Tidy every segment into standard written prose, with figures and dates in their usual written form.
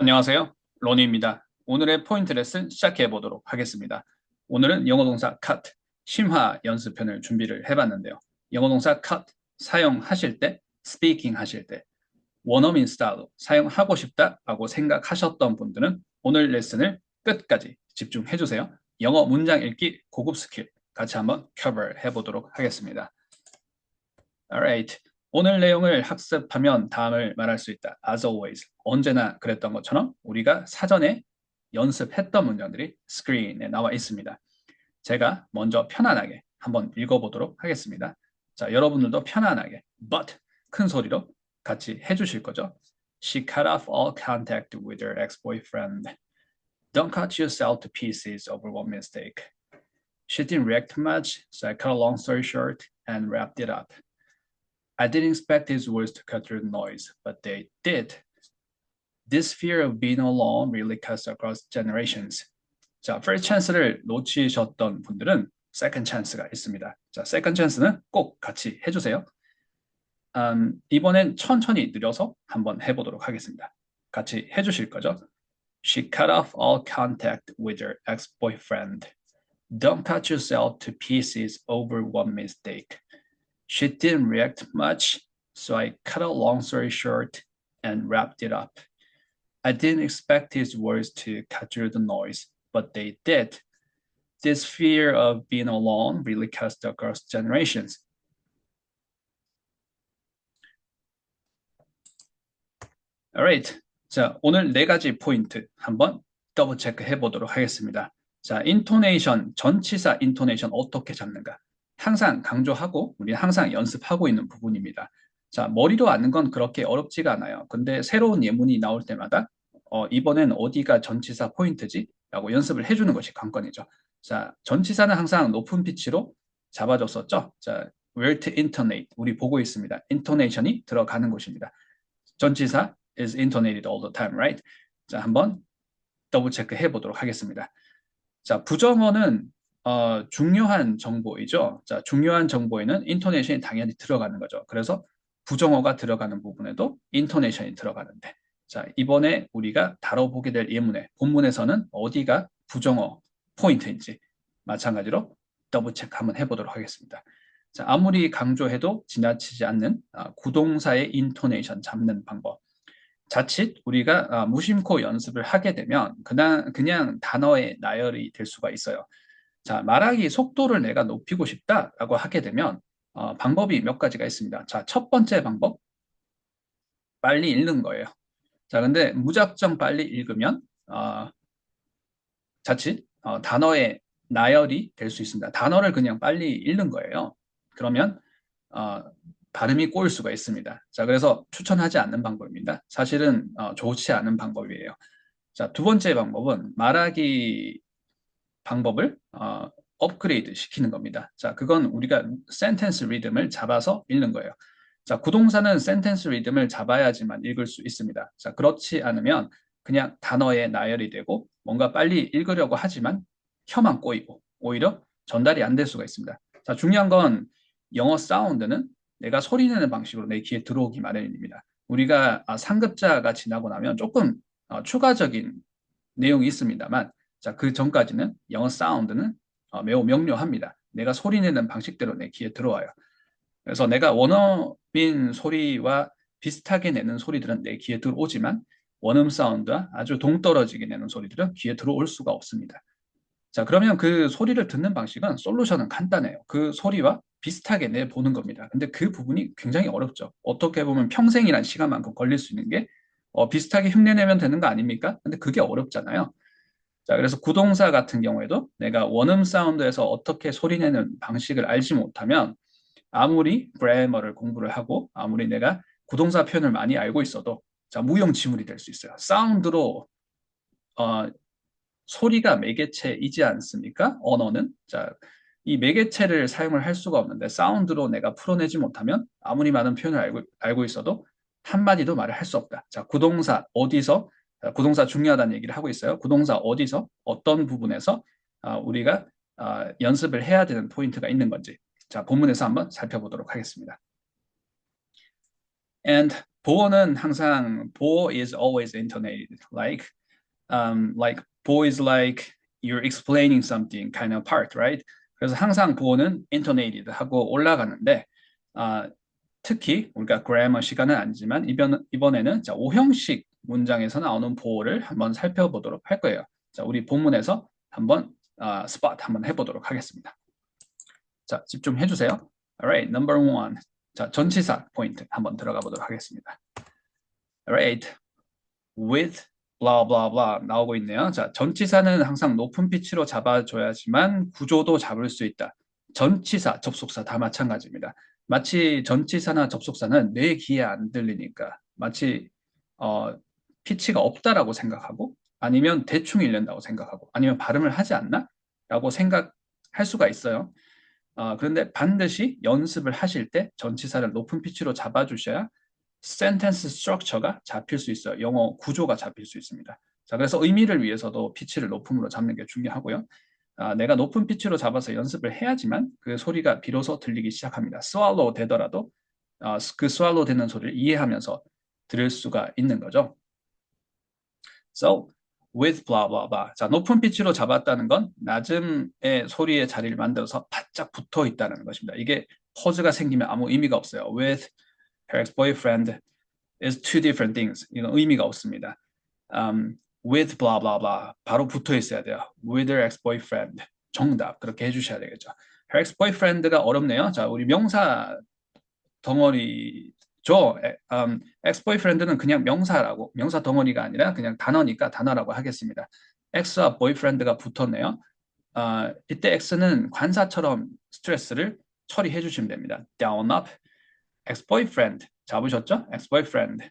안녕하세요. 로니입니다. 오늘의 포인트 레슨 시작해 보도록 하겠습니다. 오늘은 영어 동사 cut, 심화 연습편을 준비를 해봤는데요. 영어 동사 cut 사용하실 때, speaking 하실 때, 원어민 스타일로 사용하고 싶다라고 생각하셨던 분들은 오늘 레슨을 끝까지 집중해 주세요. 영어 문장 읽기 고급 스킬 같이 한번 커버 해보도록 하겠습니다. Alright. 오늘 내용을 학습하면 다음을 말할 수 있다. As always. 언제나 그랬던 것처럼 우리가 사전에 연습했던 문장들이 스크린에 나와 있습니다. 제가 먼저 편안하게 한번 읽어보도록 하겠습니다. 자, 여러분들도 편안하게, but 큰 소리로 같이 해주실 거죠. She cut off all contact with her ex-boyfriend. Don't cut yourself to pieces over one mistake. She didn't react much, so I cut a long story short and wrapped it up. I didn't expect his words to cut through the noise, but they did. This fear of being alone really cuts across generations. 자, first chance를 놓치셨던 분들은 second chance가 있습니다. 자, second chance는 꼭 같이 해주세요. 이번엔 천천히 느려서 한번 해보도록 하겠습니다. 같이 해주실 거죠? She cut off all contact with her ex-boyfriend. Don't cut yourself to pieces over one mistake. She didn't react much, so I cut a long story short and wrapped it up. I didn't expect his words to cut through the noise, but they did. This fear of being alone really cuts across generations. Alright. 자, 오늘 네 가지 포인트 한번 더블 체크 해보도록 하겠습니다. 자, 인토네이션, 전치사 인토네이션 어떻게 잡는가? 항상 강조하고 우리 항상 연습하고 있는 부분입니다. 자, 머리로 아는 건 그렇게 어렵지가 않아요. 근데 새로운 예문이 나올 때마다 이번엔 어디가 전치사 포인트지? 라고 연습을 해주는 것이 관건이죠. 자, 전치사는 항상 높은 피치로 잡아줬었죠. 자, where to intonate. 우리 보고 있습니다. intonation이 들어가는 곳입니다. 전치사 is intonated all the time, right? 자, 한번 더블 체크 해보도록 하겠습니다. 자, 부정어는 중요한 정보이죠. 자, 중요한 정보에는 인토네이션이 당연히 들어가는 거죠. 그래서 부정어가 들어가는 부분에도 인토네이션이 들어가는데, 자, 이번에 우리가 다뤄보게 될 예문의 본문에서는 어디가 부정어 포인트인지 마찬가지로 더블 체크 한번 해보도록 하겠습니다. 자, 아무리 강조해도 지나치지 않는 구동사의 인토네이션 잡는 방법. 자칫 우리가 무심코 연습을 하게 되면 그냥 단어의 나열이 될 수가 있어요. 자, 말하기 속도를 내가 높이고 싶다라고 하게 되면 방법이 몇 가지가 있습니다. 자, 첫 번째 방법, 빨리 읽는 거예요. 자, 근데 무작정 빨리 읽으면 자칫 단어의 나열이 될 수 있습니다. 단어를 그냥 빨리 읽는 거예요. 그러면 발음이 꼬일 수가 있습니다. 자, 그래서 추천하지 않는 방법입니다. 사실은 좋지 않은 방법이에요. 자, 두 번째 방법은 말하기 방법을 업그레이드 시키는 겁니다. 자, 그건 우리가 센텐스 리듬을 잡아서 읽는 거예요. 자, 구동사는 센텐스 리듬을 잡아야지만 읽을 수 있습니다. 자, 그렇지 않으면 그냥 단어의 나열이 되고 뭔가 빨리 읽으려고 하지만 혀만 꼬이고 오히려 전달이 안 될 수가 있습니다. 자, 중요한 건 영어 사운드는 내가 소리 내는 방식으로 내 귀에 들어오기 마련입니다. 우리가 상급자가 지나고 나면 조금 추가적인 내용이 있습니다만 자, 그 전까지는 영어 사운드는 매우 명료합니다. 내가 소리 내는 방식대로 내 귀에 들어와요. 그래서 내가 원어민 소리와 비슷하게 내는 소리들은 내 귀에 들어오지만 원음 사운드와 아주 동떨어지게 내는 소리들은 귀에 들어올 수가 없습니다. 자, 그러면 그 소리를 듣는 방식은 솔루션은 간단해요. 그 소리와 비슷하게 내보는 겁니다. 근데 그 부분이 굉장히 어렵죠. 어떻게 보면 평생이란 시간만큼 걸릴 수 있는 게 비슷하게 흉내내면 되는 거 아닙니까? 근데 그게 어렵잖아요. 자, 그래서 구동사 같은 경우에도 내가 원음 사운드에서 어떻게 소리내는 방식을 알지 못하면 아무리 그래머를 공부를 하고 아무리 내가 구동사 표현을 많이 알고 있어도 자, 무용지물이 될 수 있어요. 사운드로 어, 소리가 매개체이지 않습니까? 언어는. 자, 이 매개체를 사용을 할 수가 없는데 사운드로 내가 풀어내지 못하면 아무리 많은 표현을 알고 있어도 한마디도 말을 할 수 없다. 자, 구동사 어디서 구동사 중요하다는 얘기를 하고 있어요. 구동사 어디서 어떤 부분에서 우리가 연습을 해야 되는 포인트가 있는 건지 자, 본문에서 한번 살펴보도록 하겠습니다. And 보어는 항상 보어 is always intonated like 보어 is like you're explaining something kind of part, right? 그래서 항상 보어는 intonated 하고 올라가는데 특히 우리가 grammar 시간은 아니지만 이번에는 자, 5형식 문장에서 나오는 보어를 한번 살펴보도록 할 거예요. 자, 우리 본문에서 한번 스팟 한번 해보도록 하겠습니다. 자, 집중해 주세요. Alright, number one. 자, 전치사 포인트 한번 들어가 보도록 하겠습니다. Alright, with blah blah blah 나오고 있네요. 자, 전치사는 항상 높은 피치로 잡아줘야지만 구조도 잡을 수 있다. 전치사, 접속사 다 마찬가지입니다. 마치 전치사나 접속사는 내 귀에 안 들리니까 마치 피치가 없다라고 생각하고 아니면 대충 읽는다고 생각하고 아니면 발음을 하지 않나? 라고 생각할 수가 있어요. 그런데 반드시 연습을 하실 때 전치사를 높은 피치로 잡아주셔야 센텐스 스트럭처가 잡힐 수 있어요. 영어 구조가 잡힐 수 있습니다. 자, 그래서 의미를 위해서도 피치를 높음으로 잡는 게 중요하고요. 내가 높은 피치로 잡아서 연습을 해야지만 그 소리가 비로소 들리기 시작합니다. swallow 되더라도 그 swallow 되는 소리를 이해하면서 들을 수가 있는 거죠. So, with blah blah blah. 자, 높은 피치로 잡았다는 건 낮음의 소리의 자리를 만들어서 바짝 붙어 있다는 것입니다. 이게 퍼즈가 생기면 아무 의미가 없어요. With her ex-boyfriend is two different things. 이건 의미가 없습니다. With blah blah blah. 바로 붙어 있어야 돼요. With her ex-boyfriend. 정답. 그렇게 해주셔야 되겠죠. Her ex-boyfriend가 어렵네요. 자, 우리 명사 덩어리죠. ex-boyfriend는 그냥 명사 덩어리가 아니라 그냥 단어니까 단어라고 하겠습니다. x와 boyfriend가 붙었네요. 이때 x는 관사처럼 스트레스를 처리해 주시면 됩니다. down up, ex-boyfriend 잡으셨죠? ex-boyfriend.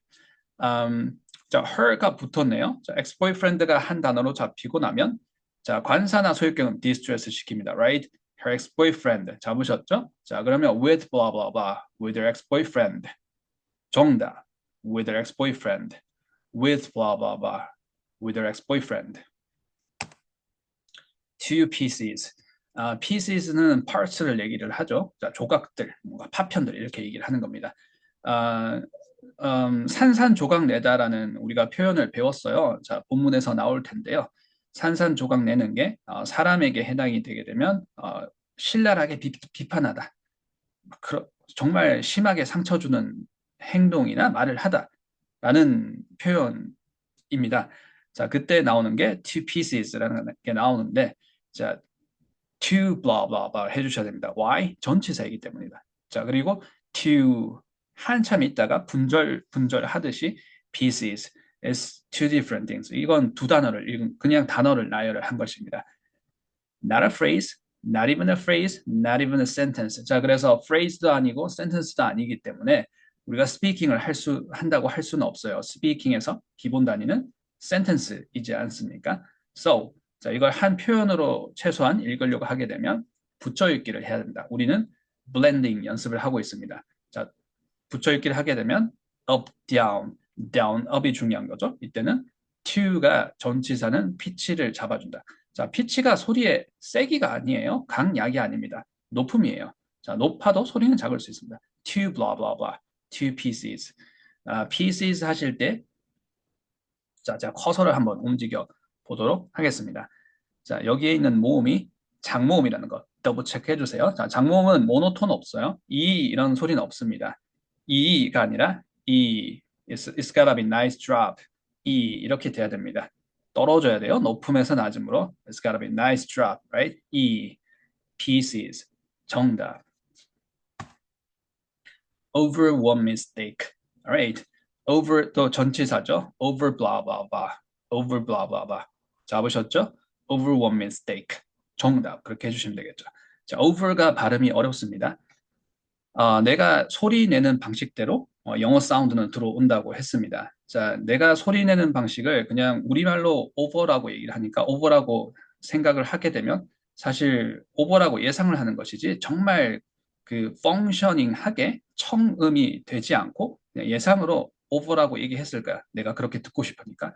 자, her가 붙었네요. 자, ex-boyfriend가 한 단어로 잡히고 나면 자, 관사나 소유격은 distress 시킵니다. Right? Her ex-boyfriend 잡으셨죠? 자, 그러면 with blah blah blah with her ex-boyfriend. 정답. with her ex-boyfriend. with blah blah blah with her ex-boyfriend. two pieces. pieces는 parts를 얘기를 하죠. 자, 조각들, 뭔가 파편들 이렇게 얘기를 하는 겁니다. 산산조각 내다라는 우리가 표현을 배웠어요. 자, 본문에서 나올 텐데요. 산산조각 내는 게 사람에게 해당이 되게 되면 신랄하게 비판하다. 정말 심하게 상처 주는 행동이나 말을 하다라는 표현입니다. 자, 그때 나오는 게 two pieces라는 게 나오는데 자, to blah blah blah 해주셔야 됩니다. Why? 전치사이기 때문이다. 자, 그리고 to 한참 있다가 분절하듯이 pieces is two different things. 이건 두 단어를 그냥 단어를 나열을 한 것입니다. Not a phrase, not even a phrase, not even a sentence. 자, 그래서 phrase도 아니고 sentence도 아니기 때문에 우리가 스피킹을 한다고 할 수는 없어요. 스피킹에서 기본 단위는 sentence이지 않습니까? So, 자, 이걸 한 표현으로 최소한 읽으려고 하게 되면 붙여 읽기를 해야 됩니다. 우리는 blending 연습을 하고 있습니다. 자, 붙여 읽기를 하게 되면 up, down, down, up이 중요한 거죠. 이때는 to가 전치사는 피치를 잡아준다. 자, 피치가 소리의 세기가 아니에요. 강약이 아닙니다. 높음이에요. 자, 높아도 소리는 작을 수 있습니다. two blah blah blah, two pieces. pieces 하실 때 자, 제가 커서를 한번 움직여 보도록 하겠습니다. 자, 여기에 있는 모음이 장모음이라는 거 더블 체크해 주세요. 자, 장모음은 모노톤 없어요. 이런 소리는 없습니다. 이가 아니라 it's gotta be nice drop. 이렇게 돼야 됩니다. 떨어져야 돼요. 높음에서 낮음으로 it's gotta be nice drop, right? pieces 정답. over one mistake. Alright. over 또 전치사죠. over blah blah blah. over blah blah blah. 잡으셨죠? over one mistake. 정답. 그렇게 해주시면 되겠죠. 자, over가 발음이 어렵습니다. 내가 소리 내는 방식대로 영어 사운드는 들어온다고 했습니다. 자, 내가 소리 내는 방식을 그냥 우리말로 over라고 얘기를 하니까 over라고 생각을 하게 되면 사실 over라고 예상을 하는 것이지 정말 그 펑셔닝하게 청음이 되지 않고 그냥 예상으로 over라고 얘기했을 거야. 내가 그렇게 듣고 싶으니까.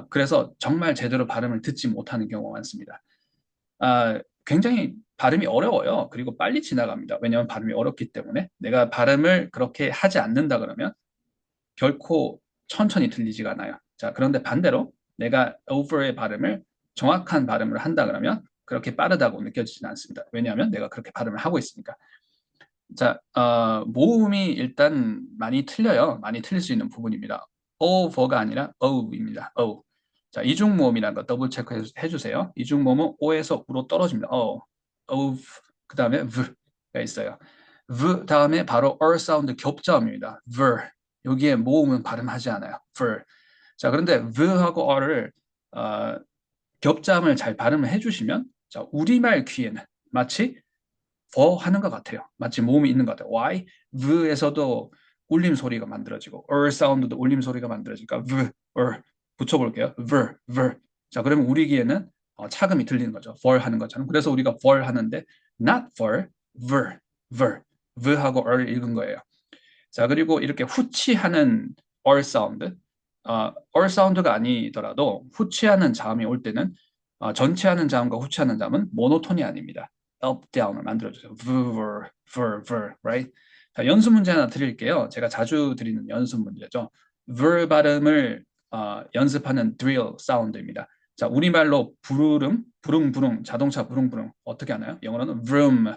그래서 정말 제대로 발음을 듣지 못하는 경우가 많습니다. 굉장히 발음이 어려워요. 그리고 빨리 지나갑니다. 왜냐하면 발음이 어렵기 때문에 내가 발음을 그렇게 하지 않는다 그러면 결코 천천히 들리지가 않아요. 자, 그런데 반대로 내가 over의 발음을 정확한 발음을 한다 그러면 그렇게 빠르다고 느껴지지는 않습니다. 왜냐하면 내가 그렇게 발음을 하고 있으니까. 자, 모음이 일단 많이 틀려요. 많이 틀릴 수 있는 부분입니다. over가 아니라 o입니다. o. 자, 이중 모음이라는 거 더블 체크 해주세요. 이중 모음은 o에서 u로 떨어집니다. of. 그 다음에 v가 있어요. v 다음에 바로 r 사운드 겹자음입니다. ver. 여기에 모음은 발음하지 않아요. ver. 자, 그런데 v하고 r을 겹자음을 잘 발음을 해주시면 자, 우리말 귀에는 마치 하는 것 같아요. 마치 모음이 있는 것 같아요. Y, v에서도 울림 소리가 만들어지고 사운드도 울림 소리가 만들어지니까 붙여볼게요. 자, 그러면 우리 귀에는 차금이 들리는 거죠. 하는 것처럼. 그래서 우리가 하는데 not ver하고 를 읽은 거예요. 자, 그리고 이렇게 후치하는 사운드, 사운드가 아니더라도 후치하는 자음이 올 때는 전치하는 자음과 후치하는 자음은 모노톤이 아닙니다. up, down을 만들어주세요. right? 자, 연습 문제 하나 드릴게요. 제가 자주 드리는 연습 문제죠. 발음을 연습하는 drill 사운드입니다. 자, 우리말로 부르릉, 부릉부릉, 자동차 부릉부릉 어떻게 하나요? 영어로는 vroom.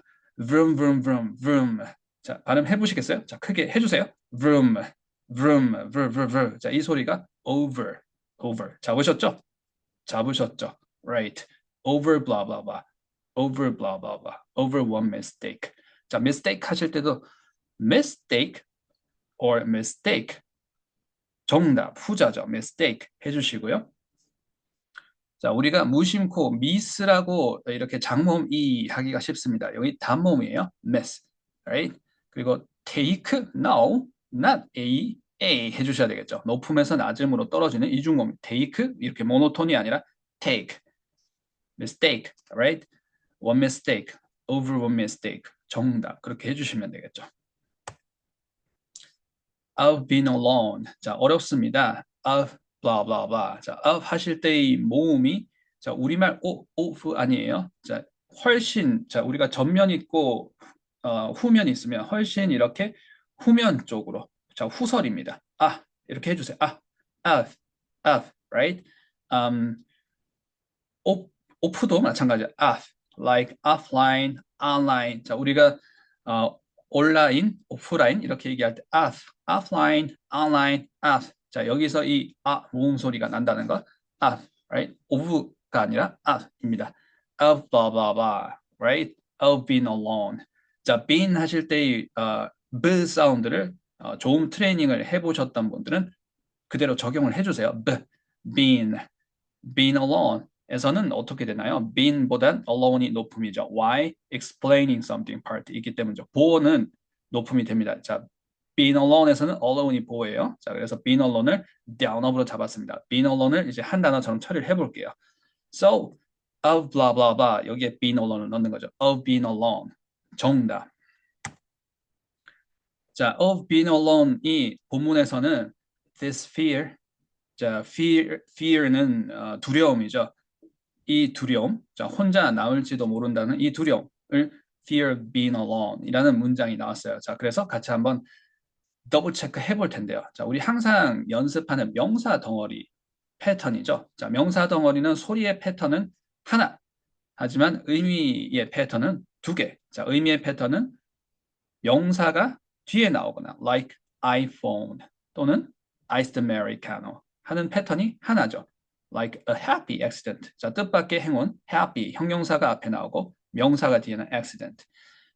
자, 발음해 보시겠어요? 자, 크게 해주세요. vroom. 자, 이 소리가 over. 잡으셨죠? right. over blah blah blah. over one mistake. 자, mistake 하실 때도 mistake or mistake 정답, 후자죠. mistake 해주시고요. 자, 우리가 무심코 miss라고 이렇게 장모음 이 하기가 쉽습니다. 여기 단모음이에요. miss, right? 그리고 take, no, not a 해주셔야 되겠죠. 높음에서 낮음으로 떨어지는 이중모음 take 이렇게 모노톤이 아니라 take, mistake, right? one mistake, over one mistake 정답 그렇게 해주시면 되겠죠. I've been alone. 자, 어렵습니다. I've blah blah blah. 자, I've 하실 때의 모음이 자, 우리말 of 아니에요. 자, 훨씬 자, 우리가 전면 있고 후면 있으면 훨씬 이렇게 후면 쪽으로 자, 후설입니다. 이렇게 해 주세요. I've, right? off도 마찬가지야. like offline, online. 자, 우리가 온라인, 오프라인 이렇게 얘기할 때 offline, online, 자, 여기서 이 모음 소리가 난다는 거 right? of가 아니라 입니다. of blah blah blah, right? of being alone. 자, been 하실 때의 b 사운드를 좋은 트레이닝을 해보셨던 분들은 그대로 적용을 해주세요. been alone. 에서는 어떻게 되나요? been보단 alone이 높음이죠. Why? explaining something part 있기 때문이죠. 보어는 높음이 됩니다. 자, being alone에서는 alone이 보어예요. 자, 그래서 being alone을 down up으로 잡았습니다. being alone을 이제 한 단어처럼 처리를 해볼게요. So, of blah blah blah 여기에 being alone을 넣는 거죠. of being alone. 정답. 자, of being alone이 본문에서는 this fear, 자, fear는 두려움이죠. 이 두려움, 자, 혼자 나올지도 모른다는 이 두려움을 fear of being alone 이라는 문장이 나왔어요. 자, 그래서 같이 한번 더블 체크 해볼 텐데요. 자, 우리 항상 연습하는 명사 덩어리 패턴이죠. 자, 명사 덩어리는 소리의 패턴은 하나, 하지만 의미의 패턴은 두 개. 자, 의미의 패턴은 명사가 뒤에 나오거나 like iPhone 또는 iced americano 하는 패턴이 하나죠. like a happy accident. 자, 뜻밖의 행운, happy 형용사가 앞에 나오고 명사가 뒤에는 accident.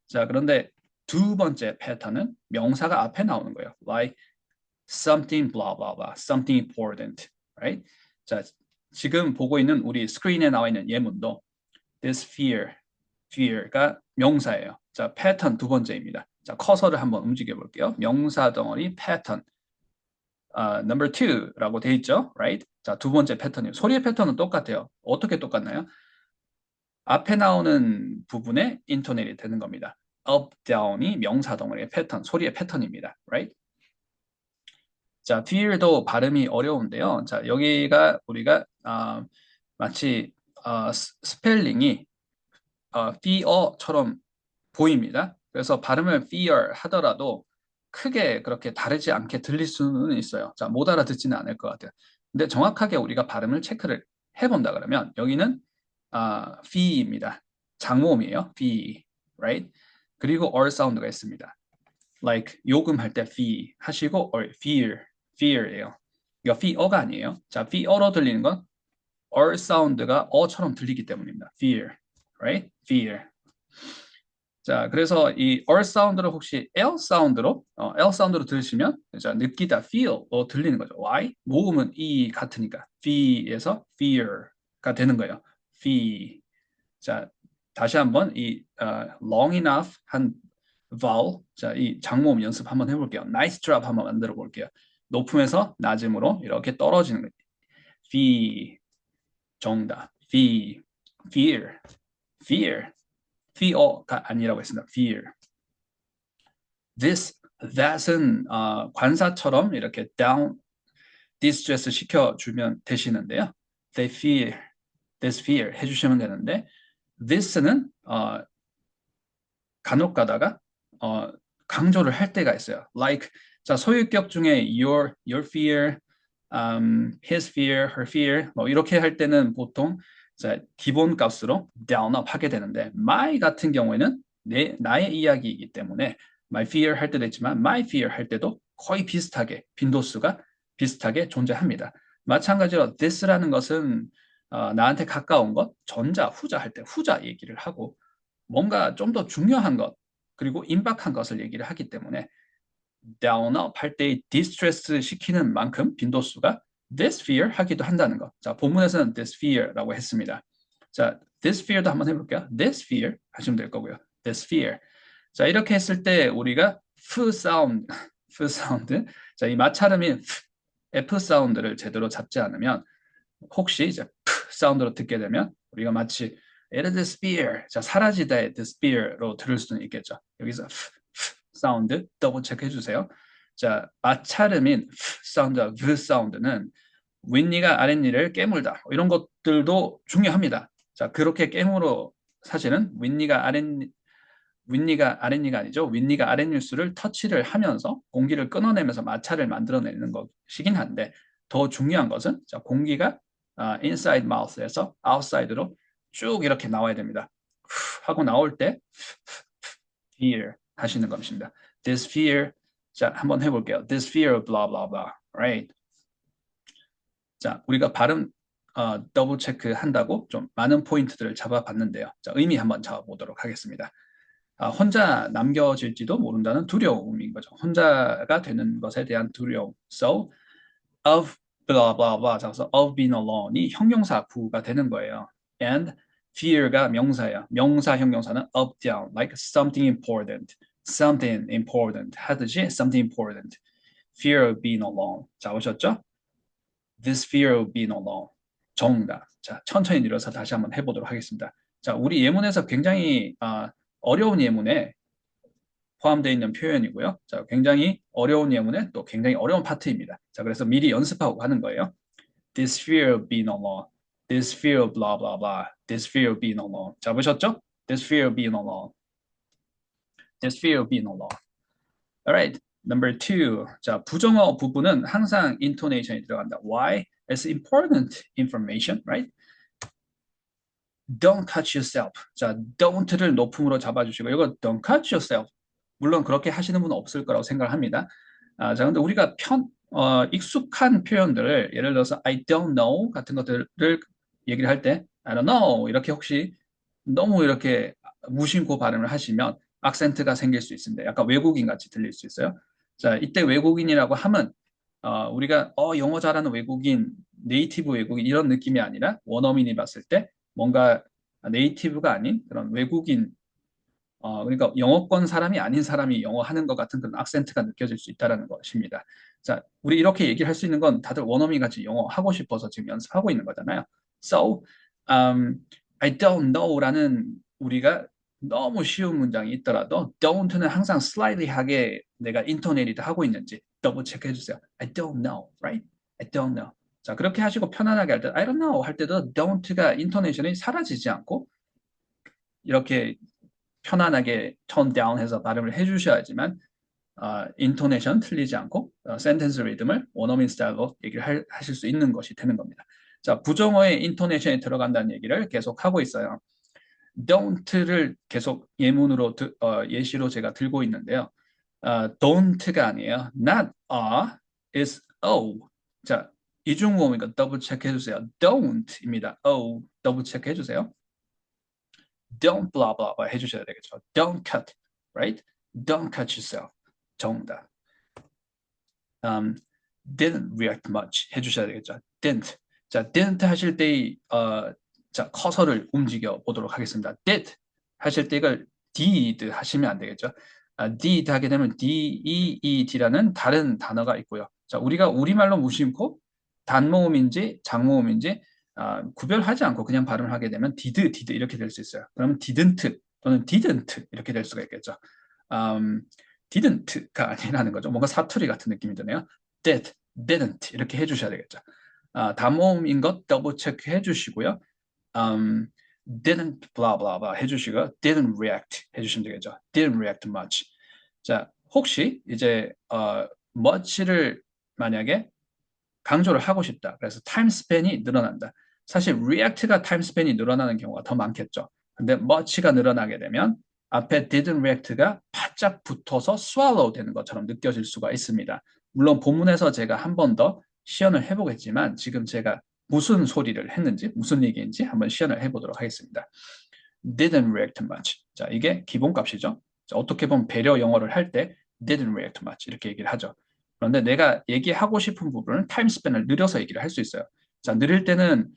자, 그런데 두 번째 패턴은 명사가 앞에 나오는 거예요. like something blah blah blah, something important, right? 자, 지금 보고 있는 우리 스크린에 나와 있는 예문도 this fear가 명사예요. 자, 패턴 두 번째입니다. 자, 커서를 한번 움직여 볼게요. 명사 덩어리 패턴. number two라고 돼 있죠, right? 자, 두 번째 패턴이에요. 소리의 패턴은 똑같아요. 어떻게 똑같나요? 앞에 나오는 부분에 인토네이트 되는 겁니다. up, down이 명사 덩어리의 패턴, 소리의 패턴입니다, right? 자, fear도 발음이 어려운데요. 자, 여기가 우리가 마치 스펠링이 fear처럼 보입니다. 그래서 발음을 fear 하더라도 크게 그렇게 다르지 않게 들릴 수는 있어요. 자, 못 알아듣지는 않을 것 같아요. 근데 정확하게 우리가 발음을 체크를 해본다 그러면 여기는 fee입니다. 장모음이에요. fee, right? 그리고 or 사운드가 있습니다. like 요금할 때 fee 하시고 or fear예요. 이거 fear가 아니에요. 자, fear로 들리는 건 or 사운드가 어처럼 들리기 때문입니다. fear, right? fear. 자, 그래서 이 or 사운드를 혹시 L 사운드로 들으시면 자, 느끼다, feel로 들리는 거죠. Why? 모음은 E 같으니까 fee에서 fear가 되는 거예요. fee. 자, 다시 한번 이 long enough 한 vowel, 자, 이 장모음 연습 한번 해볼게요. nice drop 한번 만들어 볼게요. 높음에서 낮음으로 이렇게 떨어지는 거예요. fee, 정답. fee, fear, fear. fear가 아니라고 했습니다. fear. this, that은 관사처럼 이렇게 down, distress 시켜주면 되시는데요. they fear, this fear 해주시면 되는데 this는 간혹 가다가 강조를 할 때가 있어요. like 자 소유격 중에 your fear, his fear, her fear 뭐 이렇게 할 때는 보통 자, 기본 값으로 down up 하게 되는데 my 같은 경우에는 나의 이야기이기 때문에 my fear 할 때도 있지만 my fear 할 때도 거의 비슷하게 빈도수가 비슷하게 존재합니다. 마찬가지로 this라는 것은 나한테 가까운 것 전자, 후자 할 때 후자 얘기를 하고 뭔가 좀 더 중요한 것 그리고 임박한 것을 얘기를 하기 때문에 down up 할 때 distress 시키는 만큼 빈도수가 this fear 하기도 한다는 것. 자, 본문에서는 this fear라고 했습니다. 자, this fear도 한번 해볼게요. this fear 하시면 될 거고요. this fear. 자, 이렇게 했을 때 우리가 f 사운드, f 사운드. 자, 이 마찰음인 f 사운드를 제대로 잡지 않으면 혹시 이제 p 사운드로 듣게 되면 우리가 마치 it is spear, 자 사라지다의 the spear로 들을 수는 있겠죠. 여기서 사운드 더블 체크해 주세요. 자 마찰음인 사운드와 v 사운드는 윗니가 아랫니를 깨물다 이런 것들도 중요합니다. 자 그렇게 깨물어 사실은 윗니가 아랫니가 아니죠. 윗니가 아랫뉴스를 터치를 하면서 공기를 끊어내면서 마찰을 만들어내는 것이긴 한데 더 중요한 것은 자, 공기가 inside mouth에서 outside로 쭉 이렇게 나와야 됩니다. 하고 나올 때 fear 하시는 것입니다. This fear 자 한번 해볼게요. This fear blah blah blah, right? 자 우리가 발음 더블 체크 한다고 좀 많은 포인트들을 잡아봤는데요. 자 의미 한번 잡아보도록 하겠습니다. 혼자 남겨질지도 모른다는 두려움인 거죠. 혼자가 되는 것에 대한 두려움. So of blah blah blah 잡아서 of being alone이 형용사 구가 되는 거예요. And fear가 명사예요. 명사 형용사는 up down like something important 하듯이 something important. fear of being alone. 자 오셨죠? This fear of being alone. 정답. 자 천천히 내려서 다시 한번 해보도록 하겠습니다. 자 우리 예문에서 굉장히 어려운 예문에 포함되어 있는 표현이고요. 자, 굉장히 어려운 예문에 또 굉장히 어려운 파트입니다. 자, 그래서 미리 연습하고 하는 거예요. This fear of being alone. This fear of blah blah blah. This fear of being alone. 자, 보셨죠? This fear of being alone. This fear of being alone. Alright. Number two. 자, 부정어 부분은 항상 intonation이 들어간다. Why? It's important information, right? Don't cut yourself. 자, don't를 높음으로 잡아주시고 이거 don't cut yourself. 물론 그렇게 하시는 분은 없을 거라고 생각을 합니다. 자, 근데 우리가 익숙한 표현들을 예를 들어서 I don't know 같은 것들을 얘기를 할 때 I don't know 이렇게 혹시 너무 이렇게 무심코 발음을 하시면 악센트가 생길 수 있습니다. 약간 외국인 같이 들릴 수 있어요. 자, 이때 외국인이라고 하면 우리가 영어 잘하는 외국인, 네이티브 외국인 이런 느낌이 아니라 원어민이 봤을 때 뭔가 네이티브가 아닌 그런 외국인 그러니까 영어권 사람이 아닌 사람이 영어 하는 것 같은 그런 악센트가 느껴질 수 있다는 것입니다. 자, 우리 이렇게 얘기를 할 수 있는 건 다들 원어민 같이 영어 하고 싶어서 지금 연습하고 있는 거잖아요. So, I don't know라는 우리가 너무 쉬운 문장이 있더라도 don't는 항상 slightly하게 내가 intonate 하고 있는지 더블 체크해 주세요. I don't know, right? I don't know. 자, 그렇게 하시고 편안하게 할 때 I don't know 할 때도 don't가 intonation이 사라지지 않고 이렇게 편안하게 톤 다운해서 발음을 해주셔야지만 인토네이션 틀리지 않고 센텐스 리듬을 원어민 스타일로 얘기를 하실 수 있는 것이 되는 겁니다. 자, 부정어의 인토네이션이 들어간다는 얘기를 계속 하고 있어요. don't를 계속 예시로 제가 들고 있는데요. don't가 아니에요. not a is o. 자, 이중모음이니까 더블 체크해 주세요. don't입니다. o 더블 체크해 주세요. don't blah blah blah 해주셔야 되겠죠. don't cut, right? don't cut yourself. 정답. didn't react much 해주셔야 되겠죠. didn't. 자, didn't 하실 때 자, 커서를 움직여 보도록 하겠습니다. did 하실 때 이걸 did 하시면 안 되겠죠. did 하게 되면 deed라는 다른 단어가 있고요. 자, 우리가 우리말로 무심코 단모음인지 장모음인지 구별하지 않고 그냥 발음을 하게 되면 did 이렇게 될 수 있어요. 그러면 didn't 또는 didn't 이렇게 될 수가 있겠죠. didn't가 아니라는 거죠. 뭔가 사투리 같은 느낌이 드네요. didn't 이렇게 해주셔야 되겠죠. 단모음인 것 더블 체크 해주시고요. didn't blah blah blah 해주시고 didn't react 해주시면 되겠죠. didn't react much. 자, 혹시 이제 much를 만약에 강조를 하고 싶다. 그래서 time span이 늘어난다. 사실 react가 time span이 늘어나는 경우가 더 많겠죠. 근데 much가 늘어나게 되면 앞에 didn't react가 바짝 붙어서 swallow 되는 것처럼 느껴질 수가 있습니다. 물론 본문에서 제가 한 번 더 시연을 해보겠지만 지금 제가 무슨 소리를 했는지 무슨 얘기인지 한번 시연을 해보도록 하겠습니다. didn't react much. 자, 이게 기본값이죠. 자, 어떻게 보면 배려 영어를 할 때 didn't react much 이렇게 얘기를 하죠. 그런데 내가 얘기하고 싶은 부분은 타임스팬을 늘려서 얘기를 할 수 있어요. 자, 느릴 때는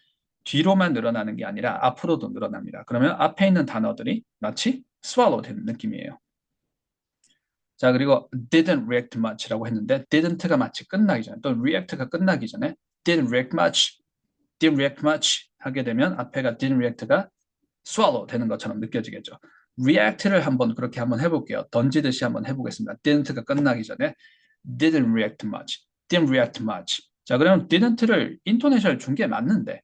뒤로만 늘어나는 게 아니라 앞으로도 늘어납니다. 그러면 앞에 있는 단어들이 마치 swallow 되는 느낌이에요. 자, 그리고 didn't react much라고 했는데 didn't가 마치 끝나기 전에 또 react가 끝나기 전에 didn't react much, didn't react much 하게 되면 앞에가 didn't react가 swallow 되는 것처럼 느껴지겠죠. react를 그렇게 한번 해볼게요. 던지듯이 한번 해보겠습니다. didn't가 끝나기 전에 didn't react much, didn't react much. 자, 그러면 didn't를 인토네이션을 준 게 맞는데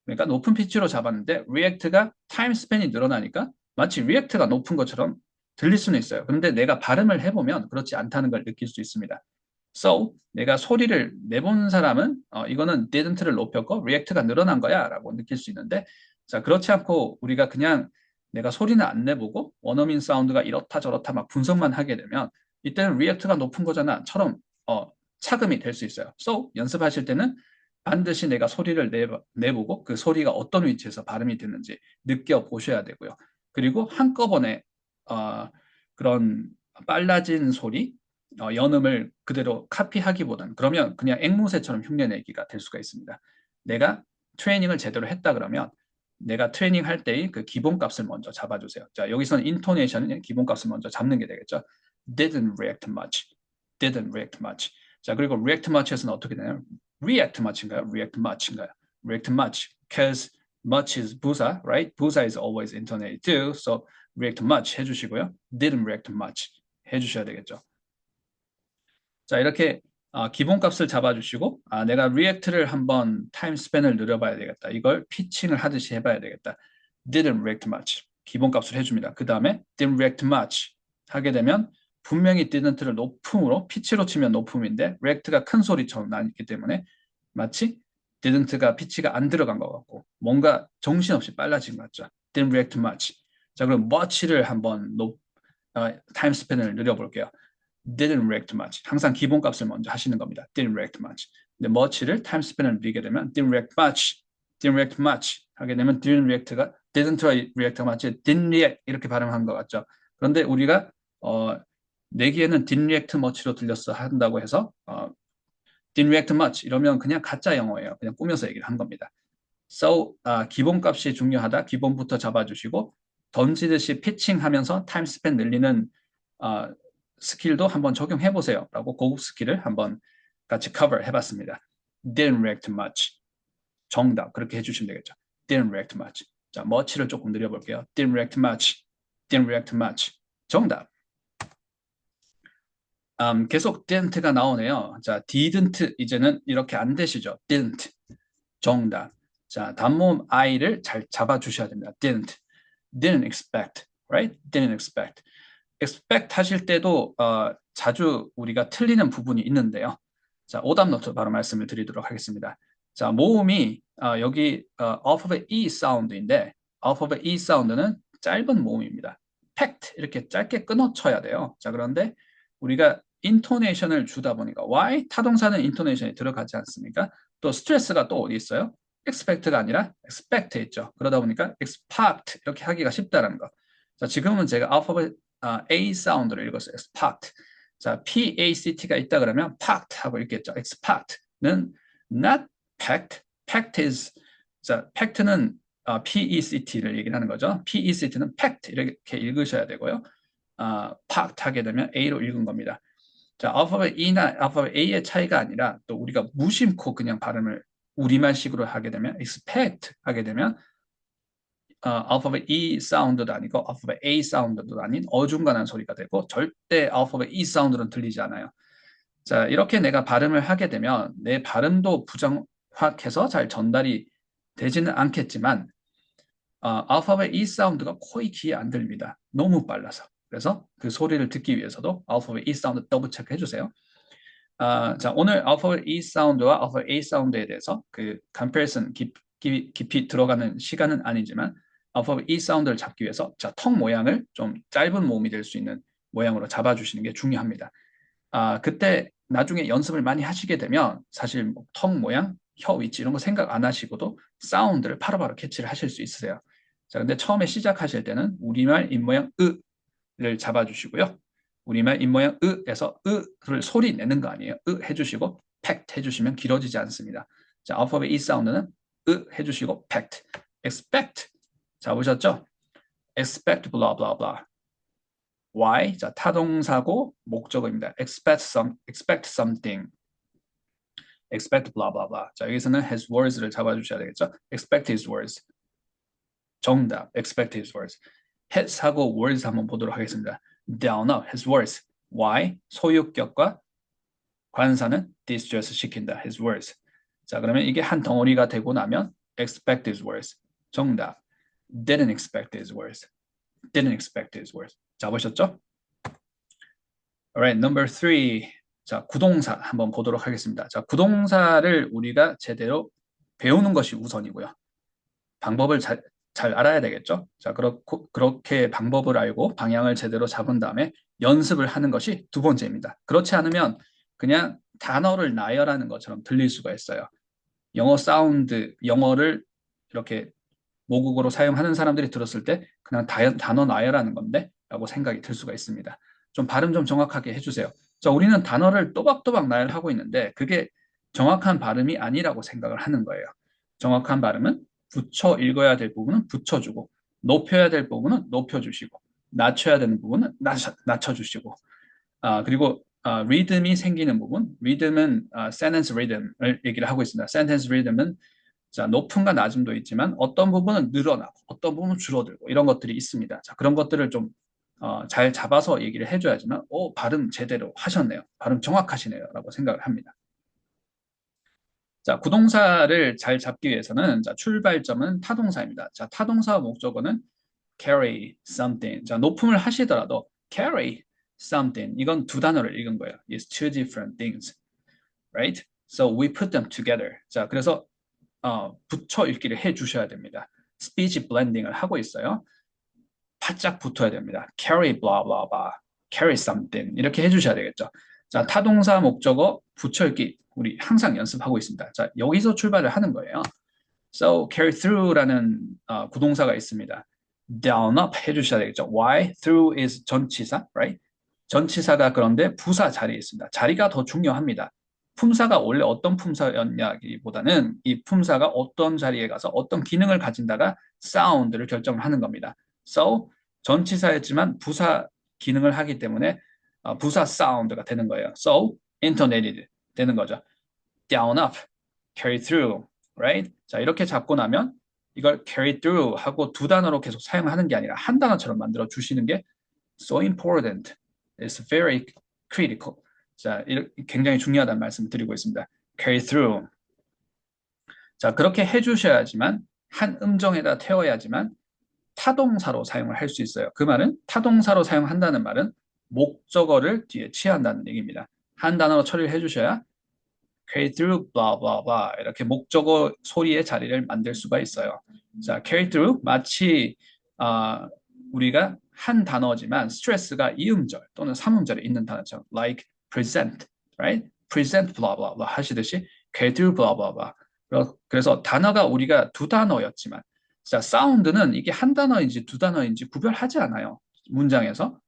그러니까 높은 피치로 잡았는데 react가 타임 스팬이 늘어나니까 마치 react가 높은 것처럼 들릴 수는 있어요. 그런데 내가 발음을 해보면 그렇지 않다는 걸 느낄 수 있습니다. So, 내가 소리를 내본 사람은 이거는 didn't를 높였고 react가 늘어난 거야 라고 느낄 수 있는데 자, 그렇지 않고 우리가 그냥 내가 소리는 안 내보고 원어민 사운드가 이렇다 저렇다 막 분석만 하게 되면 이때는 react가 높은 거잖아 처럼 착음이 될 수 있어요. So, 연습하실 때는 반드시 내가 소리를 내보고 그 소리가 어떤 위치에서 발음이 됐는지 느껴보셔야 되고요. 그리고 한꺼번에 그런 빨라진 소리, 연음을 그대로 카피하기보다는 그러면 그냥 앵무새처럼 흉내내기가 될 수가 있습니다. 내가 트레이닝을 제대로 했다 그러면 내가 트레이닝 할 때의 그 기본값을 먼저 잡아주세요. 자, 여기서는 인토네이션의 기본값을 먼저 잡는 게 되겠죠. Didn't react much. Didn't react much. 자, 그리고 react much에서는 어떻게 되나요? react much인가요? react much인가요? react much. Because much is 부사, right? 부사 is always intonated too. So react much 해주시고요. didn't react much 해주셔야 되겠죠. 자, 이렇게 기본값을 잡아주시고 내가 react를 한번 타임 스팬을 늘려봐야 되겠다. 이걸 피칭을 하듯이 해봐야 되겠다. didn't react much. 기본값을 해줍니다. 그 다음에 didn't react much 하게 되면 분명히 didn't를 높음으로 피치로 치면 높음인데 react가 큰 소리처럼 나기 때문에 마치 didn't가 피치가 안 들어간 것 같고 뭔가 정신없이 빨라진 것 같죠. didn't react much. 자, 그럼 much를 한번 타임 스팬을 늘려볼게요. didn't react much. 항상 기본값을 먼저 하시는 겁니다. didn't react much. 근데 much를 타임 스팬을 늘리게 되면 didn't react much, didn't react much 하게 되면 didn't react가 마치 didn't react 이렇게 발음한 것 같죠. 그런데 우리가 내기에는 didn't react much로 들렸어 한다고 해서 didn't react much 이러면 그냥 가짜 영어예요. 그냥 꾸며서 얘기를 한 겁니다. So 기본값이 중요하다. 기본부터 잡아주시고 던지듯이 피칭하면서 타임 스팬 늘리는 스킬도 한번 적용해 보세요. 라고 고급 스킬을 한번 같이 cover 해봤습니다. Didn't react much. 정답 그렇게 해주시면 되겠죠. Didn't react much. 자, much를 조금 늘려볼게요. Didn't react much. Didn't react much. 정답. 계속 didn't가 나오네요. 자, didn't 이제는 이렇게 안 되시죠. didn't. 정답. 자, 단모음 I를 잘 잡아주셔야 됩니다. didn't expect, right? didn't expect. expect 하실 때도 자주 우리가 틀리는 부분이 있는데요. 자, 오답 노트 바로 말씀을 드리도록 하겠습니다. 자, 모음이 여기 off of E 사운드인데 off of E 사운드는 짧은 모음입니다. pact 이렇게 짧게 끊어쳐야 돼요. 자, 그런데 우리가 인토네이션을 주다 보니까 why 타동사는 인토네이션이 들어가지 않습니까? 또 스트레스가 또 어디 있어요? expect가 아니라 expect 있죠. 그러다 보니까 expect 이렇게 하기가 쉽다는 거. 자, 지금은 제가 alphabet A 사운드를 읽었어요. expect. 자, PACT가 있다 그러면 pact 하고 읽겠죠. expect는 not pact. pact is 자, pact는 PECT를 얘기를 하는 거죠. PECT는 pact 이렇게 읽으셔야 되고요. pact 하게 되면 A로 읽은 겁니다. 자, 알파벳 E나 알파벳 A의 차이가 아니라 또 우리가 무심코 그냥 발음을 우리말식으로 하게 되면 expect 하게 되면 알파벳 E 사운드도 아니고 알파벳 A 사운드도 아닌 어중간한 소리가 되고 절대 알파벳 E 사운드는 들리지 않아요. 자, 이렇게 내가 발음을 하게 되면 내 발음도 부정확해서 잘 전달이 되지는 않겠지만 알파벳 E 사운드가 거의 귀에 안 들립니다. 너무 빨라서. 그래서 그 소리를 듣기 위해서도 알파벳 E 사운드 더블 체크 해주세요. 자, 오늘 알파벳 E 사운드와 알파벳 A 사운드에 대해서 그 comparison 깊이 들어가는 시간은 아니지만 알파벳 E 사운드를 잡기 위해서 자, 턱 모양을 좀 짧은 모음이 될 수 있는 모양으로 잡아주시는 게 중요합니다. 그때 나중에 연습을 많이 하시게 되면 사실 뭐턱 모양, 혀 위치 이런 거 생각 안 하시고도 사운드를 바로바로 캐치를 하실 수 있으세요. 자, 근데 처음에 시작하실 때는 우리말 입모양 으를 잡아주시고요. 우리말 입모양 으에서 으를 소리 내는 거 아니에요. 으 해주시고 팩트 해주시면 길어지지 않습니다. 자, 알파벳 E 사운드는 으 해주시고 팩트, expect 자 보셨죠? expect blah blah blah. why 자 타동사고 목적어입니다. expect something. expect blah blah blah. 자 여기서는 has words를 잡아주셔야 되겠죠? expect his words. 정답 expect his words. has 하고 words 한번 보도록 하겠습니다. down up his words. why 소유격과 관사는 distress 시킨다. his words. 자 그러면 이게 한 덩어리가 되고 나면 expect his words. 정답 didn't expect his words. didn't expect his words. 자 보셨죠? Alright, number three. 자, 구동사 한번 보도록 하겠습니다. 자, 구동사를 우리가 제대로 배우는 것이 우선이고요. 방법을 잘 알아야 되겠죠? 자, 그렇게 방법을 알고 방향을 제대로 잡은 다음에 연습을 하는 것이 두 번째입니다. 그렇지 않으면 그냥 단어를 나열하는 것처럼 들릴 수가 있어요. 영어 사운드, 영어를 이렇게 모국어로 사용하는 사람들이 들었을 때 그냥 단어 나열하는 건데 라고 생각이 들 수가 있습니다. 좀 발음 좀 정확하게 해주세요. 자, 우리는 단어를 또박또박 나열하고 있는데 그게 정확한 발음이 아니라고 생각을 하는 거예요. 정확한 발음은 붙여 읽어야 될 부분은 붙여주고 높여야 될 부분은 높여주시고 낮춰야 되는 부분은 낮춰주시고 그리고 리듬이 생기는 부분 리듬은 sentence rhythm을 얘기를 하고 있습니다. sentence rhythm은 자, 높음과 낮음도 있지만 어떤 부분은 늘어나고 어떤 부분은 줄어들고 이런 것들이 있습니다. 자, 그런 것들을 좀 잘 잡아서 얘기를 해줘야지만 발음 제대로 하셨네요. 발음 정확하시네요. 라고 생각을 합니다. 자, 구동사를 잘 잡기 위해서는 자, 출발점은 타동사입니다. 자, 타동사 목적어는 carry something. 자, 높음을 하시더라도 carry something. 이건 두 단어를 읽은 거예요. It's two different things. Right? So we put them together. 자, 그래서 붙여 읽기를 해 주셔야 됩니다. 스피치 블렌딩을 하고 있어요. 바짝 붙어야 됩니다. carry blah blah blah, carry something 이렇게 해주셔야 되겠죠. 자, 타동사 목적어 붙여 읽기 우리 항상 연습하고 있습니다. 자, 여기서 출발을 하는 거예요. So carry through라는 구동사가 있습니다. down up 해주셔야 되겠죠. Why? through is 전치사, right? 전치사가 그런데 부사 자리에 있습니다. 자리가 더 중요합니다. 품사가 원래 어떤 품사였냐기보다는 이 품사가 어떤 자리에 가서 어떤 기능을 가진다가 사운드를 결정을 하는 겁니다. So 전치사였지만 부사 기능을 하기 때문에 부사 사운드가 되는 거예요. So intonated 되는 거죠. down up, carry through, right? 자 이렇게 잡고 나면 이걸 carry through 하고 두 단어로 계속 사용하는 게 아니라 한 단어처럼 만들어 주시는 게 so important. It's very critical. 자, 굉장히 중요하다는 말씀을 드리고 있습니다. carry through. 자, 그렇게 해주셔야지만 한 음정에다 태워야지만 타동사로 사용을 할 수 있어요. 그 말은 타동사로 사용한다는 말은 목적어를 뒤에 취한다는 얘기입니다. 한 단어로 처리를 해주셔야 carry through, blah, blah, blah 이렇게 목적어 소리의 자리를 만들 수가 있어요. 자, carry through 마치 우리가 한 단어지만 스트레스가 이음절 또는 삼음절에 있는 단어죠. like present, right? present, blah, blah, blah 하시듯이 carry through, blah, blah, blah. 그래서 단어가 우리가 두 단어였지만 자, 사운드는 이게 한 단어인지 두 단어인지 구별하지 않아요. 문장에서.